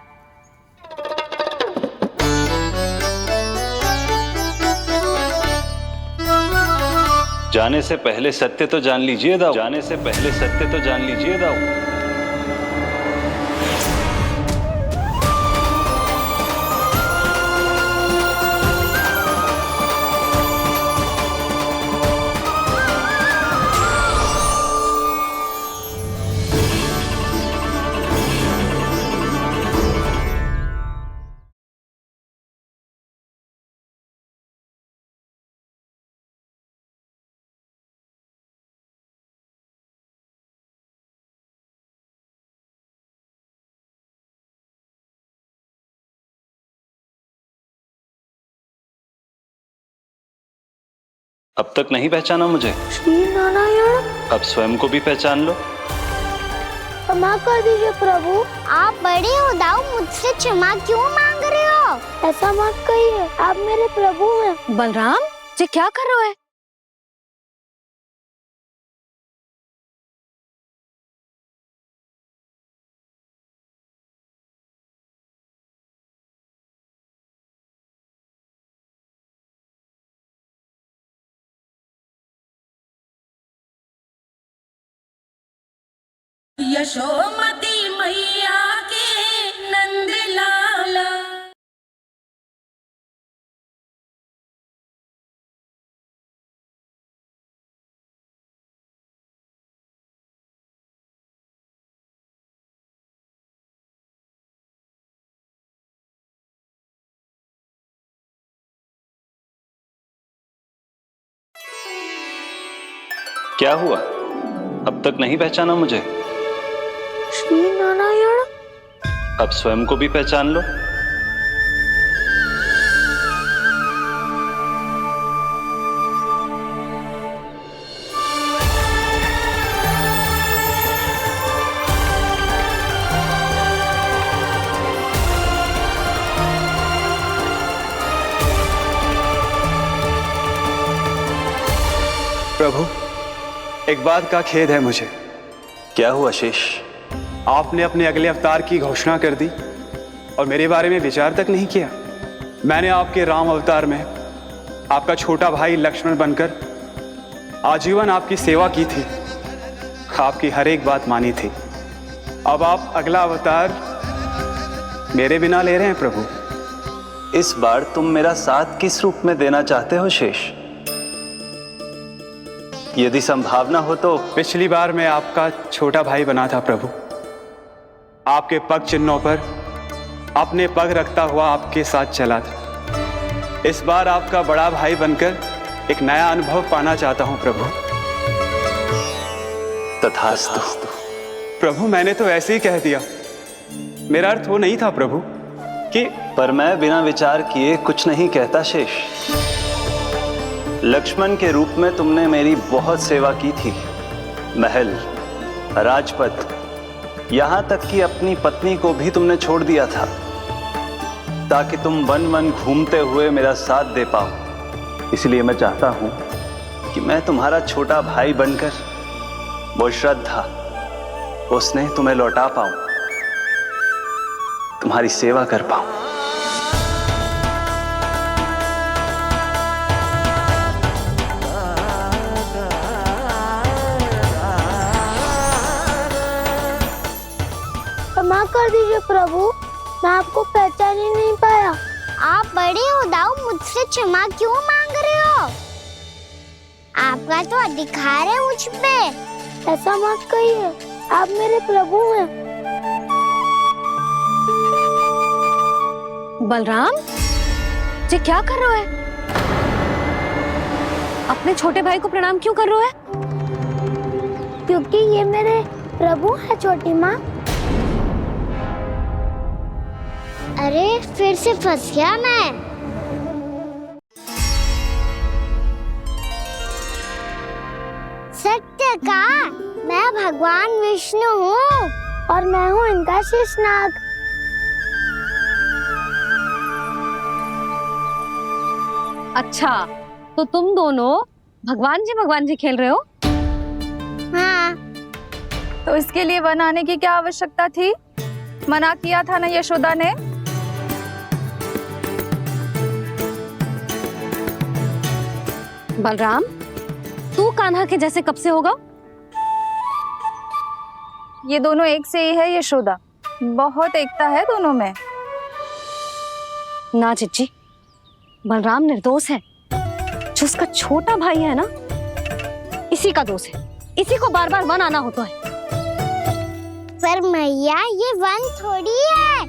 जाने से पहले सत्य तो जान लीजिए दाऊ। जाने से पहले सत्य तो जान लीजिए दाऊ। अब तक नहीं पहचाना मुझे? श्री नारायण। अब स्वयं को भी पहचान लो। क्षमा कर दीजिए प्रभु। आप बड़े हो दाऊ, मुझसे क्षमा क्यों मांग रहे हो? ऐसा मत कहिए, आप मेरे प्रभु हैं। बलराम, ये क्या कर रहे हो? यशोमती मैया के नंद लाला। क्या हुआ? अब तक नहीं पहचाना मुझे? श्री नारायण। अब स्वयं को भी पहचान लो। प्रभु, एक बात का खेद है मुझे। क्या हुआ शेष? आपने अपने अगले अवतार की घोषणा कर दी और मेरे बारे में विचार तक नहीं किया। मैंने आपके राम अवतार में आपका छोटा भाई लक्ष्मण बनकर आजीवन आपकी सेवा की थी, आपकी हर एक बात मानी थी। अब आप अगला अवतार मेरे बिना ले रहे हैं प्रभु। इस बार तुम मेरा साथ किस रूप में देना चाहते हो शेष? यदि संभावना हो तो। पिछली बार मैं आपका छोटा भाई बना था प्रभु, आपके पग चिन्हों पर अपने पग रखता हुआ आपके साथ चला था। इस बार आपका बड़ा भाई बनकर एक नया अनुभव पाना चाहता हूं प्रभु। तथास्तु। प्रभु, मैंने तो ऐसे ही कह दिया, मेरा अर्थ वो नहीं था प्रभु कि। पर मैं बिना विचार किए कुछ नहीं कहता शेष। लक्ष्मण के रूप में तुमने मेरी बहुत सेवा की थी। महल, राजपथ, यहां तक कि अपनी पत्नी को भी तुमने छोड़ दिया था ताकि तुम वन वन घूमते हुए मेरा साथ दे पाओ। इसलिए मैं चाहता हूं कि मैं तुम्हारा छोटा भाई बनकर वो श्रद्धा, वो स्नेह तुम्हें लौटा पाऊं, तुम्हारी सेवा कर पाऊं। क्षमा कर दीजिए प्रभु, मैं आपको पहचान ही नहीं पाया। आप बड़े हो दाऊ, मुझसे क्षमा क्यों मांग रहे हो? आपका तो अधिकार है मुझ पे। ऐसा मत कहिए, आप मेरे प्रभु हैं। बलराम, ये क्या कर रहे हो? अपने छोटे भाई को प्रणाम क्यों कर रहे हो? क्योंकि ये मेरे प्रभु है छोटी माँ। अरे फिर से फंस गया मैं। सत्य का, मैं भगवान विष्णु हूँ और मैं हूँ इनका शेषनाग। अच्छा, तो तुम दोनों भगवान जी खेल रहे हो? हाँ। तो इसके लिए वन आने की क्या आवश्यकता थी? मना किया था ना यशोदा ने। बलराम, तू कान्हा के जैसे कब से होगा? ये दोनों एक से ही है यशोदा, बहुत एकता है दोनों में। ना चिच्ची, बलराम निर्दोष है। जो उसका छोटा भाई है ना, इसी का दोष है। इसी को बार बार वन आना होता है। पर मैया, ये वन थोड़ी है,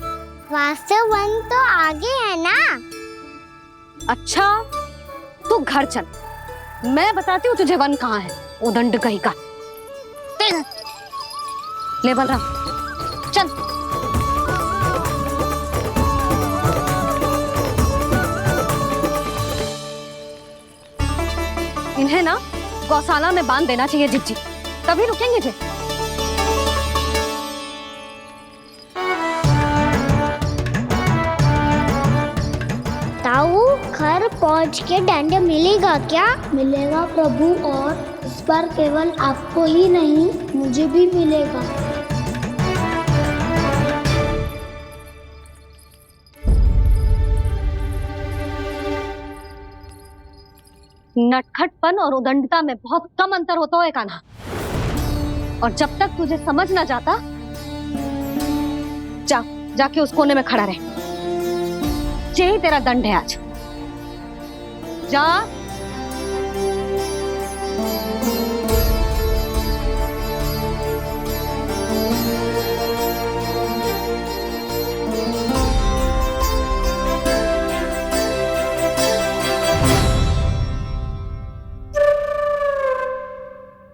वास्तव वन तो आगे है ना। अच्छा, तू घर चल, मैं बताती हूँ तुझे वन कहाँ है। उदंड कहीं का। ले बलराम, चल। इन्हें ना गौशाला में बांध देना चाहिए जिज्जी, तभी रुकेंगे जे। ताऊ, घर पहुंच के दंड मिलेगा क्या? मिलेगा प्रभु, और इस बार केवल आपको ही नहीं मुझे भी मिलेगा। नटखटपन और उदंडता में बहुत कम अंतर होता है कान्हा, और जब तक तुझे समझ ना जाता, जाके उस कोने में खड़ा रहे। यही तेरा दंड है आज। जा।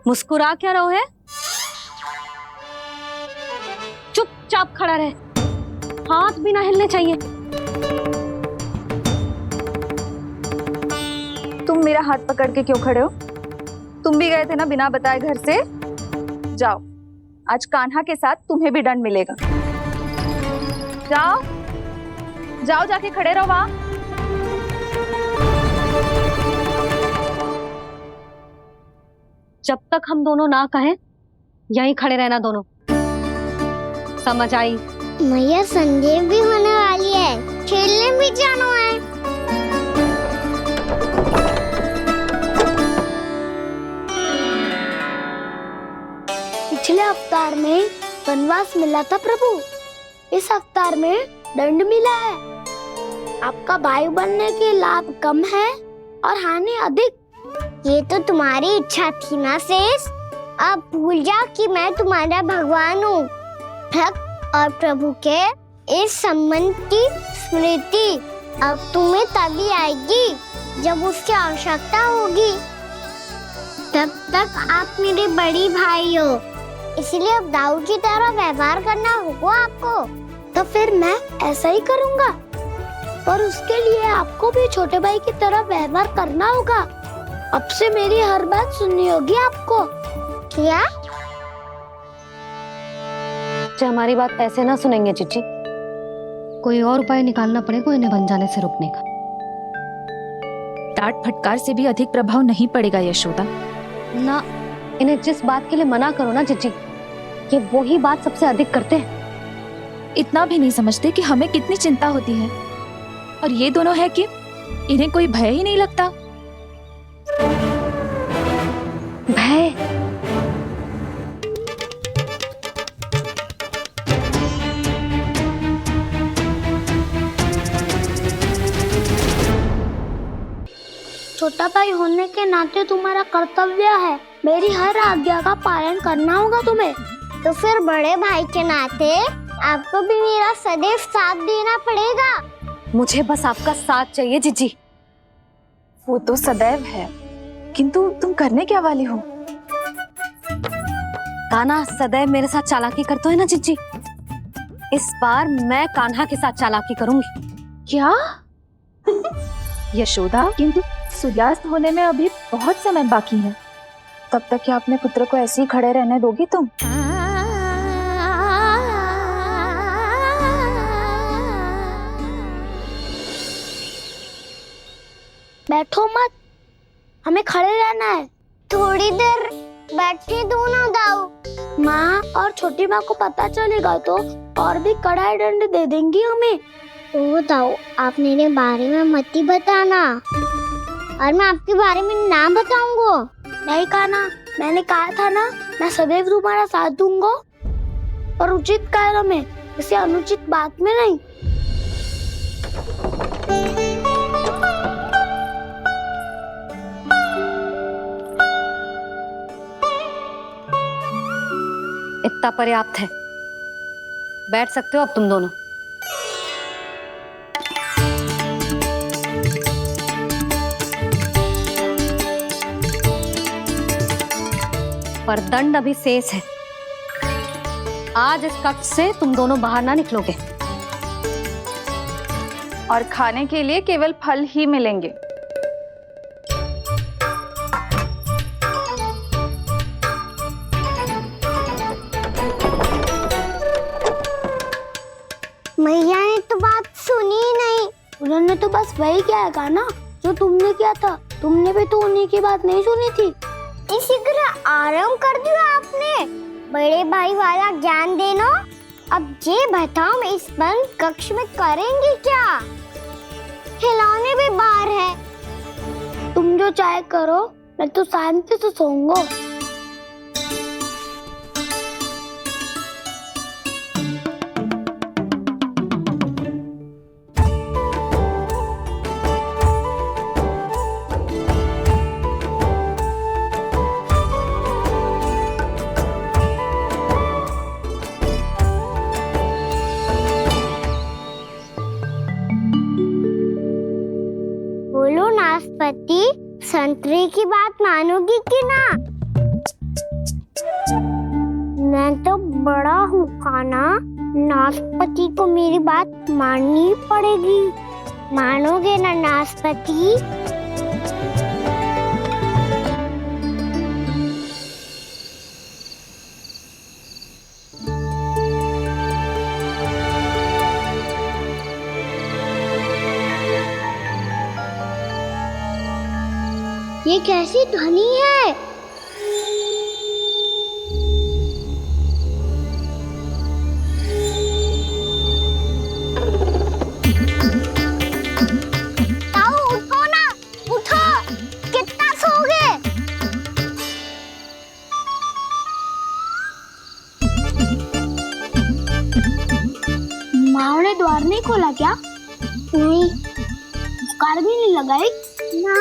मुस्कुरा क्या रहो है? चुपचाप खड़ा रहे, हाथ भी ना हिलने चाहिए। तुम मेरा हाथ पकड़ के क्यों खड़े हो? तुम भी गए थे ना बिना बताए घर से। जाओ, आज कान्हा के साथ तुम्हें भी दंड मिलेगा। जाओ जाओ, जाके खड़े रहो वहां। जब तक हम दोनों ना कहें, यहीं खड़े रहना दोनों। समझ आई? मैया, संडे भी होने वाली है, खेलने भी जाना है। पिछले अवतार में वनवास मिला था प्रभु, इस अवतार में दंड मिला है। आपका भाई बनने के लाभ कम है और हानि अधिक। ये तो तुम्हारी इच्छा थी ना शेष। अब भूल जा कि मैं तुम्हारा भगवान हूँ। भक्त और प्रभु के इस संबंध की स्मृति अब तुम्हें तभी आएगी जब उसकी आवश्यकता होगी। तब तक आप मेरे बड़ी भाई हो, इसलिए अब दाऊ की तरह व्यवहार करना होगा आपको। तो फिर मैं ऐसा ही करूँगा, पर उसके लिए आपको भी छोटे भाई की तरह व्यवहार करना होगा। अब से मेरी हर बात सुननी होगी आपको। क्या? हमारी बात ऐसे ना सुनेंगे चिच्ची, कोई और उपाय निकालना पड़ेगा इन्हें बन जाने से रुकने का। डांट फटकार से भी अधिक प्रभाव नहीं पड़ेगा यशोदा। ना, इन्हें जिस बात के लिए मना करो ना चिच्ची, ये वही बात सबसे अधिक करते हैं। इतना भी नहीं समझते कि हमें कितनी चिंता होती है, और ये दोनों है कि इन्हें कोई भय ही नहीं लगता। भय? छोटा भाई होने के नाते तुम्हारा कर्तव्य है, मेरी हर आज्ञा का पालन करना होगा तुम्हें। तो फिर बड़े भाई के नाते आपको भी मेरा सदैव साथ देना पड़ेगा। मुझे बस आपका साथ चाहिए जिज्जी। वो तो सदैव है, किंतु तुम करने क्या वाली हो? कान्हा सदैव मेरे साथ चालाकी करता है ना जिज्जी, इस बार मैं कान्हा के साथ चालाकी करूंगी। क्या? यशोदा, किंतु सूर्यास्त होने में अभी बहुत समय बाकी है। तब तक क्या अपने पुत्र को ऐसे ही खड़े रहने दोगी तुम? बैठो मत, हमें खड़े रहना है। थोड़ी देर बैठे दो ना दाऊ। माँ और छोटी माँ को पता चलेगा तो और भी कड़ा दंड दे देंगी हमें। ओ दाऊ, आप मेरे बारे में मत ही बताना, और मैं आपके बारे में ना बताऊंगा। नहीं कान्हा, मैंने कहा था ना, मैं सदैव तुम्हारा साथ दूंगा, और उचित कार्य में, इसे अनुचित बात में नहीं। इतना पर्याप्त है, बैठ सकते हो अब तुम दोनों। पर दंड अभी शेष है। आज इस कक्ष से तुम दोनों बाहर ना निकलोगे, और खाने के लिए केवल फल ही मिलेंगे। उन्होंने तो बस वही किया था ना जो तुमने किया था। तुमने भी तो उन्हीं की बात नहीं सुनी थी। इसी तरह आराम कर दिया आपने। बड़े भाई वाला ज्ञान देना। अब ये बताओ इस बंद कक्ष में करेंगे क्या? खिलौने भी बाहर है। तुम जो चाहे करो, मैं तो शांति से सोऊंगा। बोलो नाशपाती, संतरे की बात मानोगी कि ना? मैं तो बड़ा हूँ खाना, नाशपाती को मेरी बात माननी पड़ेगी। मानोगे ना नाशपाती? ये कैसी ध्वनि है? ताऊ उठो ना, उठो। कितना सोओगे? माँ ने द्वार नहीं खोला क्या? नहीं। कार भी नहीं लगाई? ना।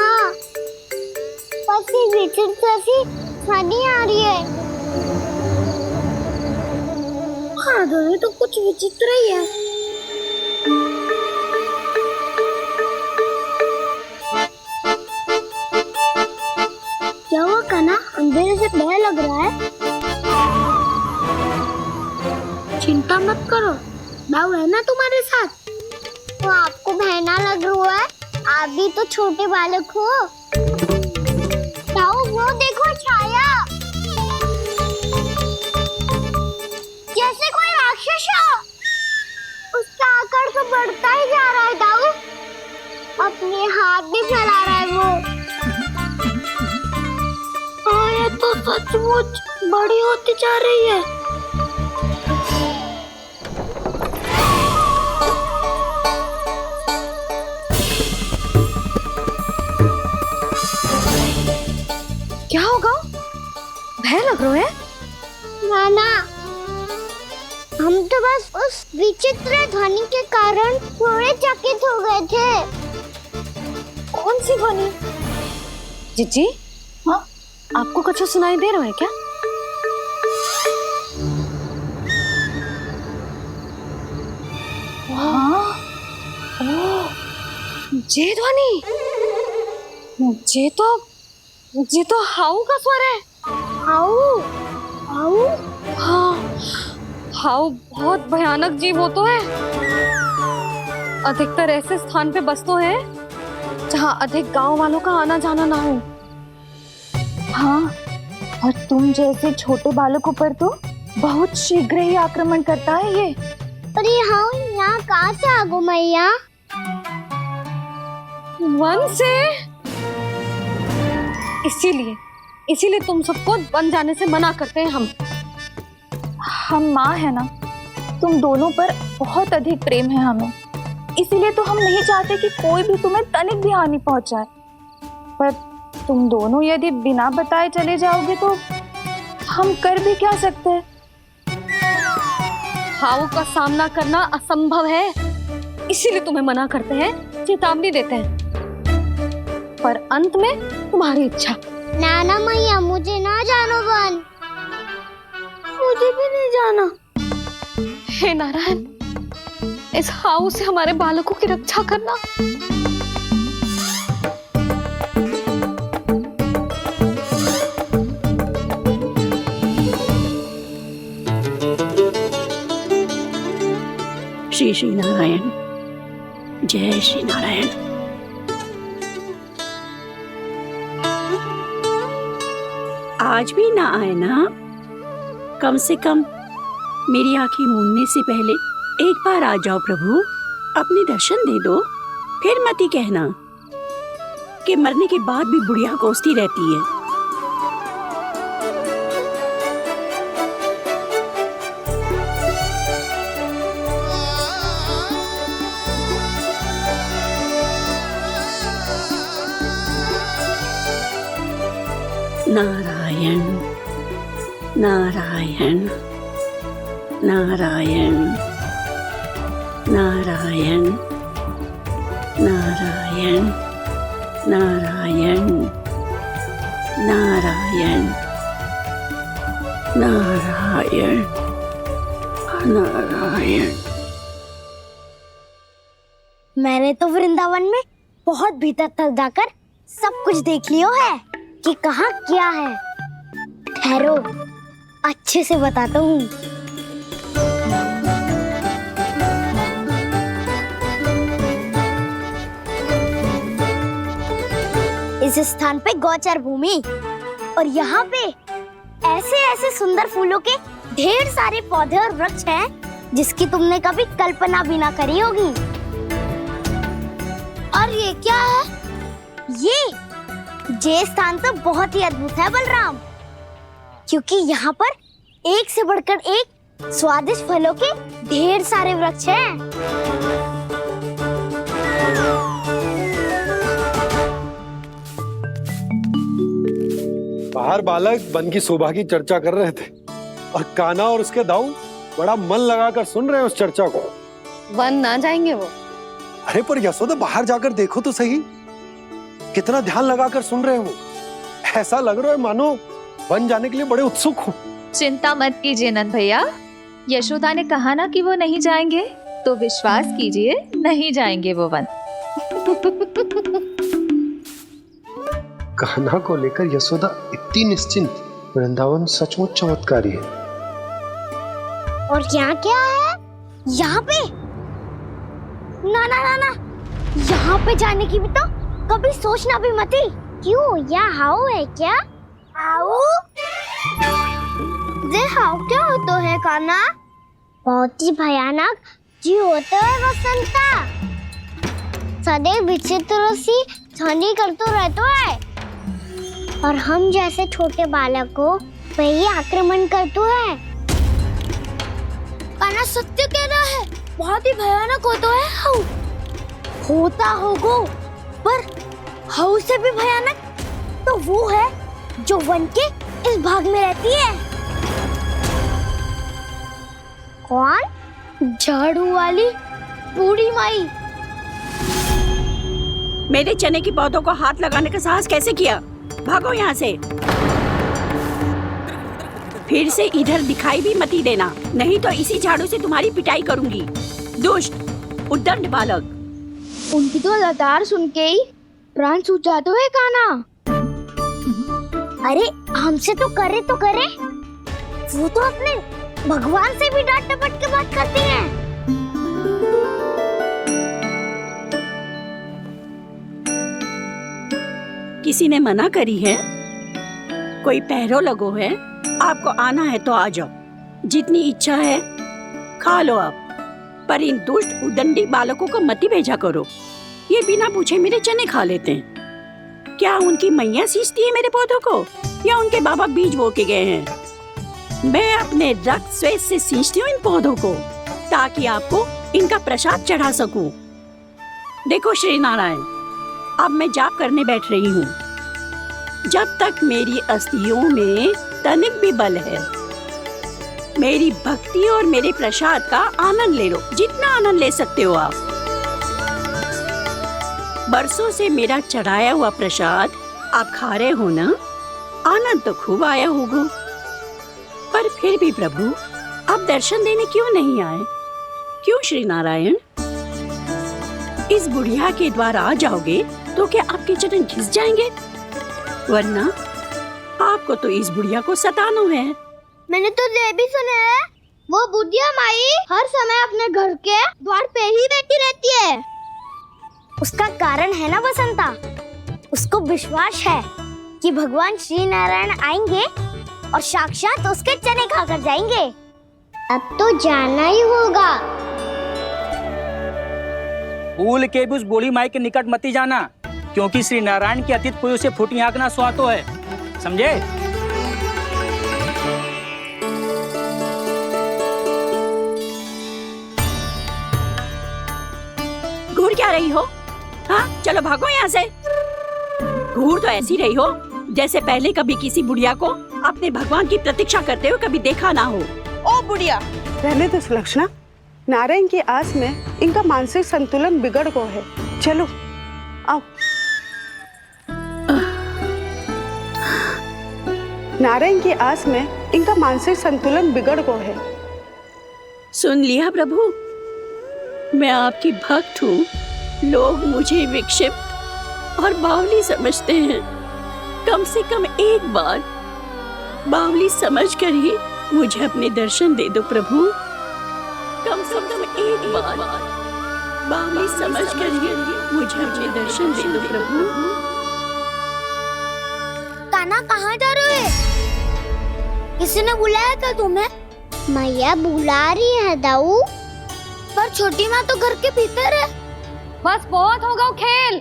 बस ये विचित्र सी ध्वनि आ रही है। हाँ, ध्वनि तो कुछ विचित्र ही है। क्या हुआ कान्हा? अंधेरे से भय लग रहा है। चिंता मत करो, दाऊ है ना तुम्हारे साथ। तो आपको भय ना लग रहा है? आप भी तो छोटे बालक हो। ताऊ वो देखो छाया, जैसे कोई राक्षस हो। उसका आकार तो बढ़ता ही जा रहा है ताऊ। अपने हाथ भी फैला रहा है वो। हाँ, ये तो सचमुच बड़ी होती जा रही है। क्या होगा? भय लग रहा है? नाना, हम तो बस उस विचित्र ध्वनि के कारण थोड़े चकित हो गए थे। कौन सी ध्वनि? जीजी, हाँ, आपको कुछ सुनाई दे रहा है क्या? हाँ, ओह, ये ध्वनि, ये तो हाउ का स्वर है। हाउ? हाउ? हाँ, हाउ बहुत भयानक जीव हो तो है। अधिकतर ऐसे स्थान पे बसते हैं जहाँ अधिक गांव वालों का आना जाना ना हो। हाँ, और तुम जैसे छोटे बालकों पर तो बहुत शीघ्र ही आक्रमण करता है ये। पर ये हाउ यहाँ कहाँ से आ गो मैया? वन से। इसीलिए तुम सबको वन जाने से मना करते हैं हम माँ है ना, तुम दोनों पर बहुत अधिक प्रेम है हमें। इसीलिए तो हम नहीं चाहते कि कोई भी तुम्हें तनिक भी हानि पहुंचाए। पर तुम दोनों यदि बिना बताए चले जाओगे तो हम कर भी क्या सकते हैं? हाउ का सामना करना असंभव है, इसीलिए तुम्हें मना करते हैं, चेतावनी देते हैं। पर अंत में तुम्हारी इच्छा। नाना मैया, मुझे ना जानो वन। मुझे भी नहीं जाना। हे नारायण, इस हाउ से हमारे बालकों की रक्षा करना। श्री श्री नारायण, जय श्री नारायण। आज भी ना आए ना? कम से कम मेरी आंखें मूंदने से पहले एक बार आ जाओ प्रभु, अपने दर्शन दे दो। फिर मत ही कहना कि मरने के बाद भी बुढ़िया कोसती रहती है। नारायण नारायण नारायण नारायण नारायण नारायण नारायण नारायण नारायण। मैंने तो वृंदावन में बहुत भीतर तक जाकर सब कुछ देख लियो है कि कहाँ क्या है। ठहरो, अच्छे से बताता हूँ। इस स्थान पे गौचर भूमि और यहाँ पे ऐसे ऐसे सुंदर फूलों के ढेर सारे पौधे और वृक्ष हैं जिसकी तुमने कभी कल्पना भी ना करी होगी। और ये क्या है? ये स्थान तो बहुत ही अद्भुत है बलराम, क्योंकि यहाँ पर एक से बढ़कर एक स्वादिष्ट फलों के ढेर सारे वृक्ष हैं। बाहर बालक वन की शोभा की चर्चा कर रहे थे और कान्हा और उसके दाऊ बड़ा मन लगाकर सुन रहे हैं उस चर्चा को। वन ना जाएंगे वो? अरे पर यशोदा बाहर जाकर देखो तो सही, कितना ध्यान लगाकर सुन रहे हो। ऐसा लग रहा है मानो वन जाने के लिए बड़े उत्सुक हो। चिंता मत कीजिए नंद भैया, यशोदा ने कहा ना कि वो नहीं जाएंगे, तो विश्वास कीजिए नहीं जाएंगे वो वन। कान्हा को लेकर यशोदा इतनी निश्चिंत, वृंदावन सचमुच चमत्कारी है। और यहाँ क्या है? यहाँ पे ना ना ना ना, यहाँ पे जाने की भी तो कभी सोचना भी मत ही। क्यों, यहाँ हाउ है क्या? हाउ? ये हाउ क्या होता है कान्हा? बहुत ही भयानक जी होता है वसंता। सदैव विचित्र सी ध्वनि करते रहता है और हम जैसे छोटे बालक को वही आक्रमण करते है। कान्हा सत्य कह रहा है, बहुत ही भयानक होता है हाउ। होता होगा, पर हाउ से भी भयानक तो वो है जो वन के इस भाग में रहती है। कौन? झाड़ू वाली बूढ़ी माई। मेरे चने की पौधों को हाथ लगाने का साहस कैसे किया? भागो यहाँ से। फिर से इधर दिखाई भी मत देना, नहीं तो इसी झाड़ू से तुम्हारी पिटाई करूंगी। दुष्ट उद्दंड बालक। उनकी तो लतार सुन के ही प्राण सूझ जाते हैं कान्हा। अरे हमसे तो करे, वो तो अपने भगवान से भी डांट डपट के बात करती हैं। किसी ने मना करी है? कोई पहरो लगो है? आपको आना है तो आ जाओ, जितनी इच्छा है खा लो आप, पर इन दुष्ट उदंडी बालकों को मत ही भेजा करो। ये बिना पूछे मेरे चने खा लेते हैं। क्या उनकी मैया सींचती है मेरे पौधों को, या उनके बाबा बीज बो के गए हैं? मैं अपने रक्त स्वेद से सींचती हूँ इन पौधों को, ताकि आपको इनका प्रसाद चढ़ा सकूं। देखो श्री नारायण, अब मैं जाप करने बैठ रही हूँ। जब तक मेरी अस्थियों में तनिक भी बल है, मेरी भक्ति और मेरे प्रसाद का आनंद ले लो, जितना आनंद ले सकते हो आप। बरसों से मेरा चढ़ाया हुआ प्रसाद आप खा रहे हो ना, आनंद तो खूब आया होगा। पर फिर भी प्रभु आप दर्शन देने क्यों नहीं आए? क्यों श्री नारायण? इस बुढ़िया के द्वार आ जाओगे तो क्या आपके चरण घिस जाएंगे? वरना आपको तो इस बुढ़िया को सताना है। मैंने तो ये भी सुना है, वो बुढ़िया माई हर समय अपने घर के द्वार पे ही बैठी रहती है। उसका कारण है ना बसंता, उसको विश्वास है कि भगवान श्री नारायण आएंगे और साक्षात उसके चने खाकर जाएंगे। अब तो जाना ही होगा। भूल के भी उस बूढ़ी माई के निकट मती जाना, क्योंकि श्री नारायण की अतीत पुरुष से फूटी आंख ना सुहातो है, समझे? घूर क्या रही हो? हाँ, चलो भागो यहाँ से। घूर तो ऐसी रही हो जैसे पहले कभी किसी बुढ़िया को अपने भगवान की प्रतीक्षा करते हुए कभी देखा ना हो। ओ बुढ़िया, रहने दो सुलक्षणा। नारायण की आस में इनका मानसिक संतुलन बिगड़ गया है। चलो आओ। नारायण की आस में इनका मानसिक संतुलन बिगड़ गया है। सुन लिया प्रभु, मैं आपकी भक्त हूँ। लोग मुझे विक्षिप्त और बावली समझते हैं। कम से कम एक बार बावली समझकर ही मुझे अपने दर्शन दे दो प्रभु। कम से कम एक बार बावली समझकर ही मुझे अपने दर्शन दे दो प्रभु। कान्हा कहाँ जा रहे हो? किसी ने बुलाया था तुम्हें? मैया बुला रही है दाऊ, पर छोटी माँ तो घर के भीतर है। बस बहुत हो गया खेल,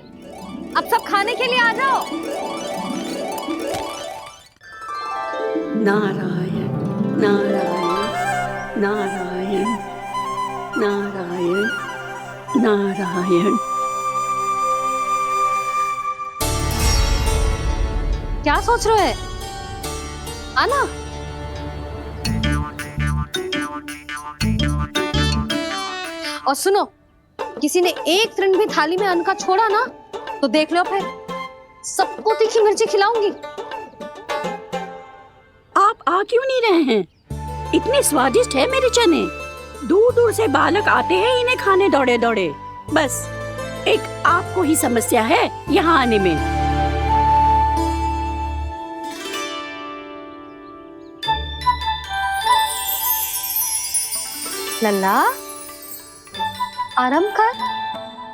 अब सब खाने के लिए आ जाओ। नारायण नारायण नारायण नारायण नारायण। क्या सोच रहे हैं? आना। और सुनो, किसी ने एक तृण भी थाली में अन्न का छोड़ा ना तो देख लो, फिर सबको तीखी मिर्ची खिलाऊंगी। आप आ क्यों नहीं रहे हैं? इतने स्वादिष्ट है मेरे चने। दूर दूर से बालक आते हैं इन्हें खाने दौड़े दौड़े। बस एक आपको ही समस्या है यहाँ आने में। लल्ला, आराम कर।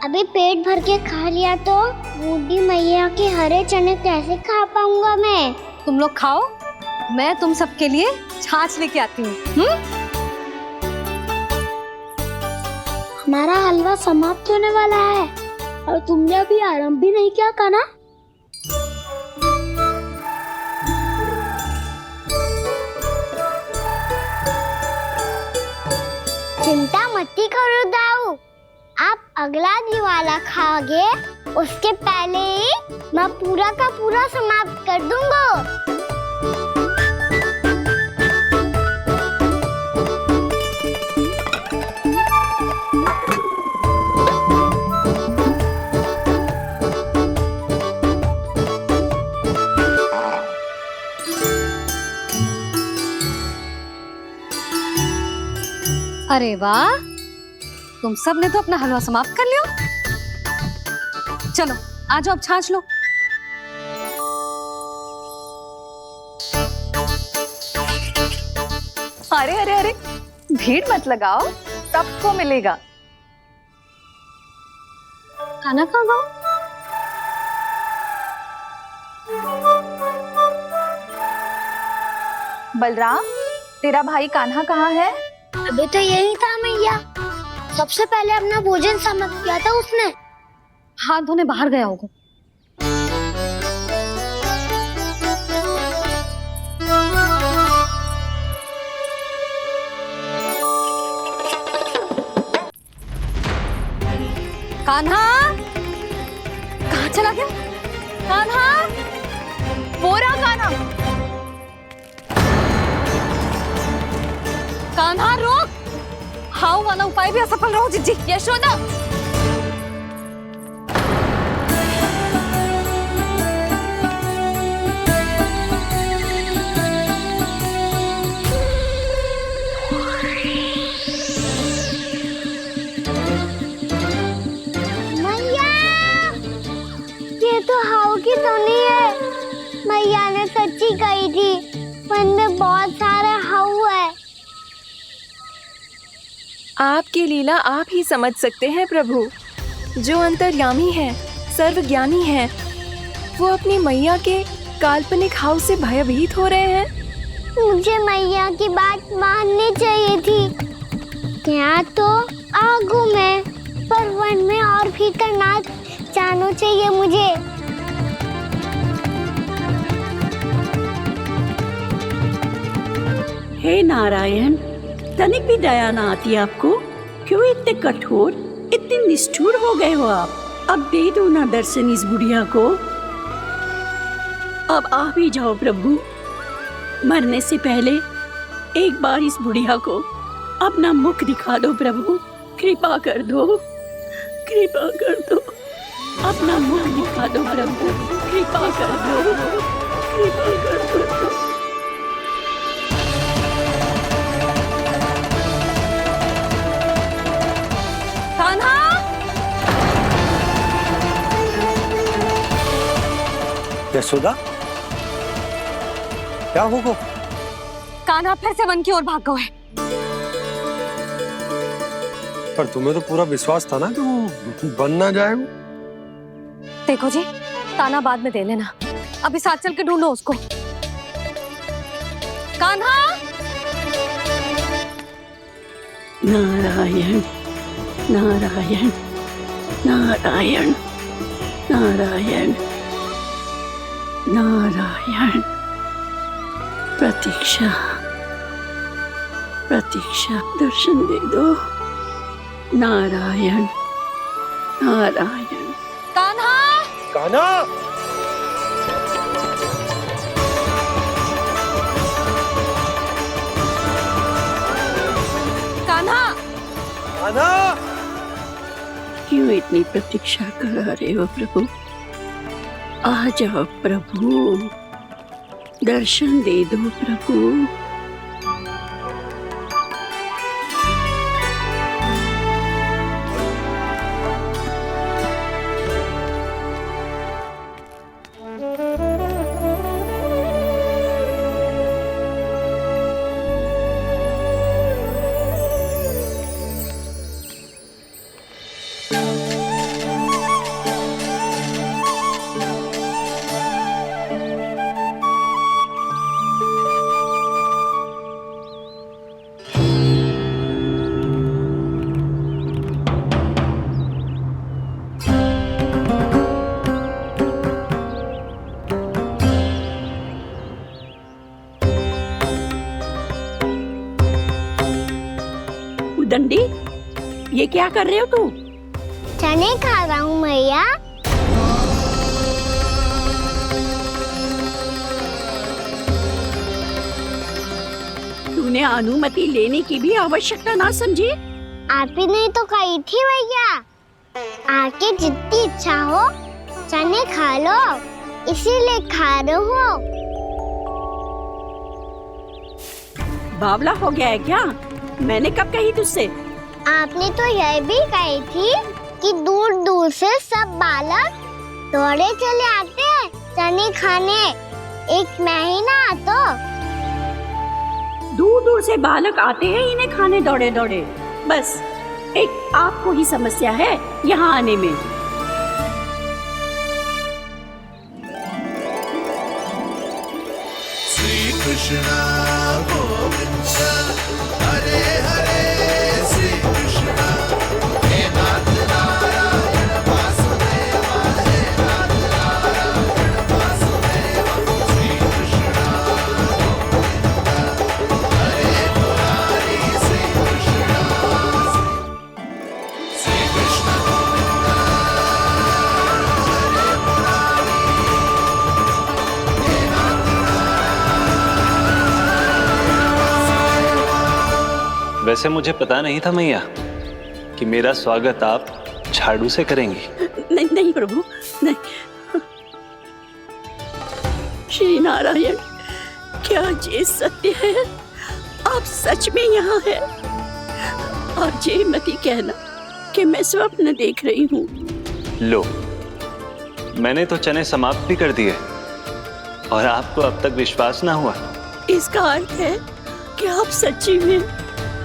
अभी पेट भर के खा लिया तो बूढ़ी मैया के हरे चने कैसे खा पाऊंगा मैं? तुम लोग खाओ, मैं तुम सबके लिए छाछ लेके आती हूँ। हमारा हलवा समाप्त होने वाला है और तुमने अभी आराम भी नहीं किया कान्हा। चिंता मत करो दाऊ, आप अगला दिवाला खाओगे उसके पहले ही मैं पूरा का पूरा समाप्त कर दूंगा। अरे वाह, तुम सब ने तो अपना हलवा समाप्त कर लिया। चलो आ जाओ, अब छाछ लो। अरे अरे अरे, भीड़ मत लगाओ, सबको मिलेगा। खाना खा गो। बलराम, तेरा भाई कान्हा कहाँ है? अभी तो यही था मैया, सबसे पहले अपना भोजन समाप्त किया था उसने। हाथ धोने बाहर गया होगा। कान्हा कहाँ चला गया? कान्हा, वो रहा कान्हा। कान्हा रोक, हाउ वाला उपाय भी असफल रहो जिज्जी। यशोदा, मैया, ये तो हाउ की धुनी है। मैया ने सच्ची कही थी, मन में बहुत सारे हाउ है। आपकी लीला आप ही समझ सकते हैं प्रभु। जो अंतर्यामी है, सर्वज्ञानी है, वो अपनी मैया के काल्पनिक हाव से भयभीत हो रहे हैं। मुझे मैया की बात माननी चाहिए थी। यहाँ तो आगू में पर वन में और भीतर ना जाना चाहिए मुझे। हे नारायण, तनिक भी दया ना आती आपको? क्यों इतने कठोर, इतने निष्ठुर हो गए हो आप? अब दे दो ना दर्शन इस बुढ़िया को। अब आ भी जाओ प्रभु। मरने से पहले एक बार इस बुढ़िया को अपना मुख दिखा दो प्रभु। कृपा कर दो, कृपा कर दो। अपना मुख दिखा दो प्रभु, कृपा कर दो, कृपा कर दो। कान्हा! यशोदा, क्या होगा? कान्हा फिर से वन की ओर भाग गए। पर तुम्हें तो पूरा विश्वास था ना कि वो बन ना जाए। देखो जी, ताना बाद में दे लेना, अभी साथ चल के ढूंढो उसको। कान्हा! नारायण नारायण नारायण नारायण नारायण। प्रतीक्षा प्रतीक्षा, दर्शन दे दो। नारायण नारायण। कान्हा! कान्हा! कान्हा! कान्हा! क्यों इतनी प्रतीक्षा करा रहे हो प्रभु? आ जाओ प्रभु, दर्शन दे दो प्रभु। दंडी, ये क्या कर रहे हो तू? चने खा रहा हूँ मैया। तूने अनुमति लेने की भी आवश्यकता ना समझी? आप ही ने तो कही थी भैया, आके जितनी इच्छा हो चने खा लो, इसीलिए खा रहे हो। बावला हो गया है क्या? मैंने कब कही तुझसे? आपने तो यह भी कही थी कि दूर दूर से सब बालक दौड़े चले आते हैं चने खाने, एक महीना तो दूर दूर से बालक आते हैं इन्हें खाने दौड़े दौड़े। बस एक आपको ही समस्या है यहाँ आने में। श्री कृष्ण गोविंद हरे हरे, श्री कृष्ण हे नाथ नारायण वासुदेव, हे नाथ नारायण वासुदेव, श्री कृष्ण गोविंद हरे मुरारी, श्री कृष्ण गोविंद हरे मुरारी, हे नाथ। वैसे मुझे पता नहीं था मैया कि मेरा स्वागत आप झाड़ू से करेंगी। नहीं नहीं प्रभु, नहीं। श्री नारायण, क्या ये सत्य है? आप सच में यहाँ हैं? और ये मती कहना कि मैं स्वप्न देख रही हूँ। लो, मैंने तो चने समाप्त भी कर दिए और आपको अब तक विश्वास ना हुआ। इसका अर्थ है कि आप सच्ची में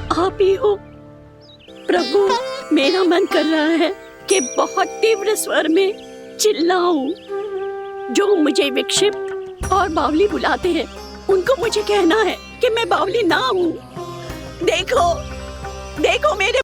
आप ही हो। प्रभु, मेरा मन कर रहा है कि बहुत तीव्र स्वर में चिल्लाऊं। जो मुझे विक्षिप्त और बावली बुलाते हैं उनको मुझे कहना है कि मैं बावली ना हूँ। देखो, देखो मेरे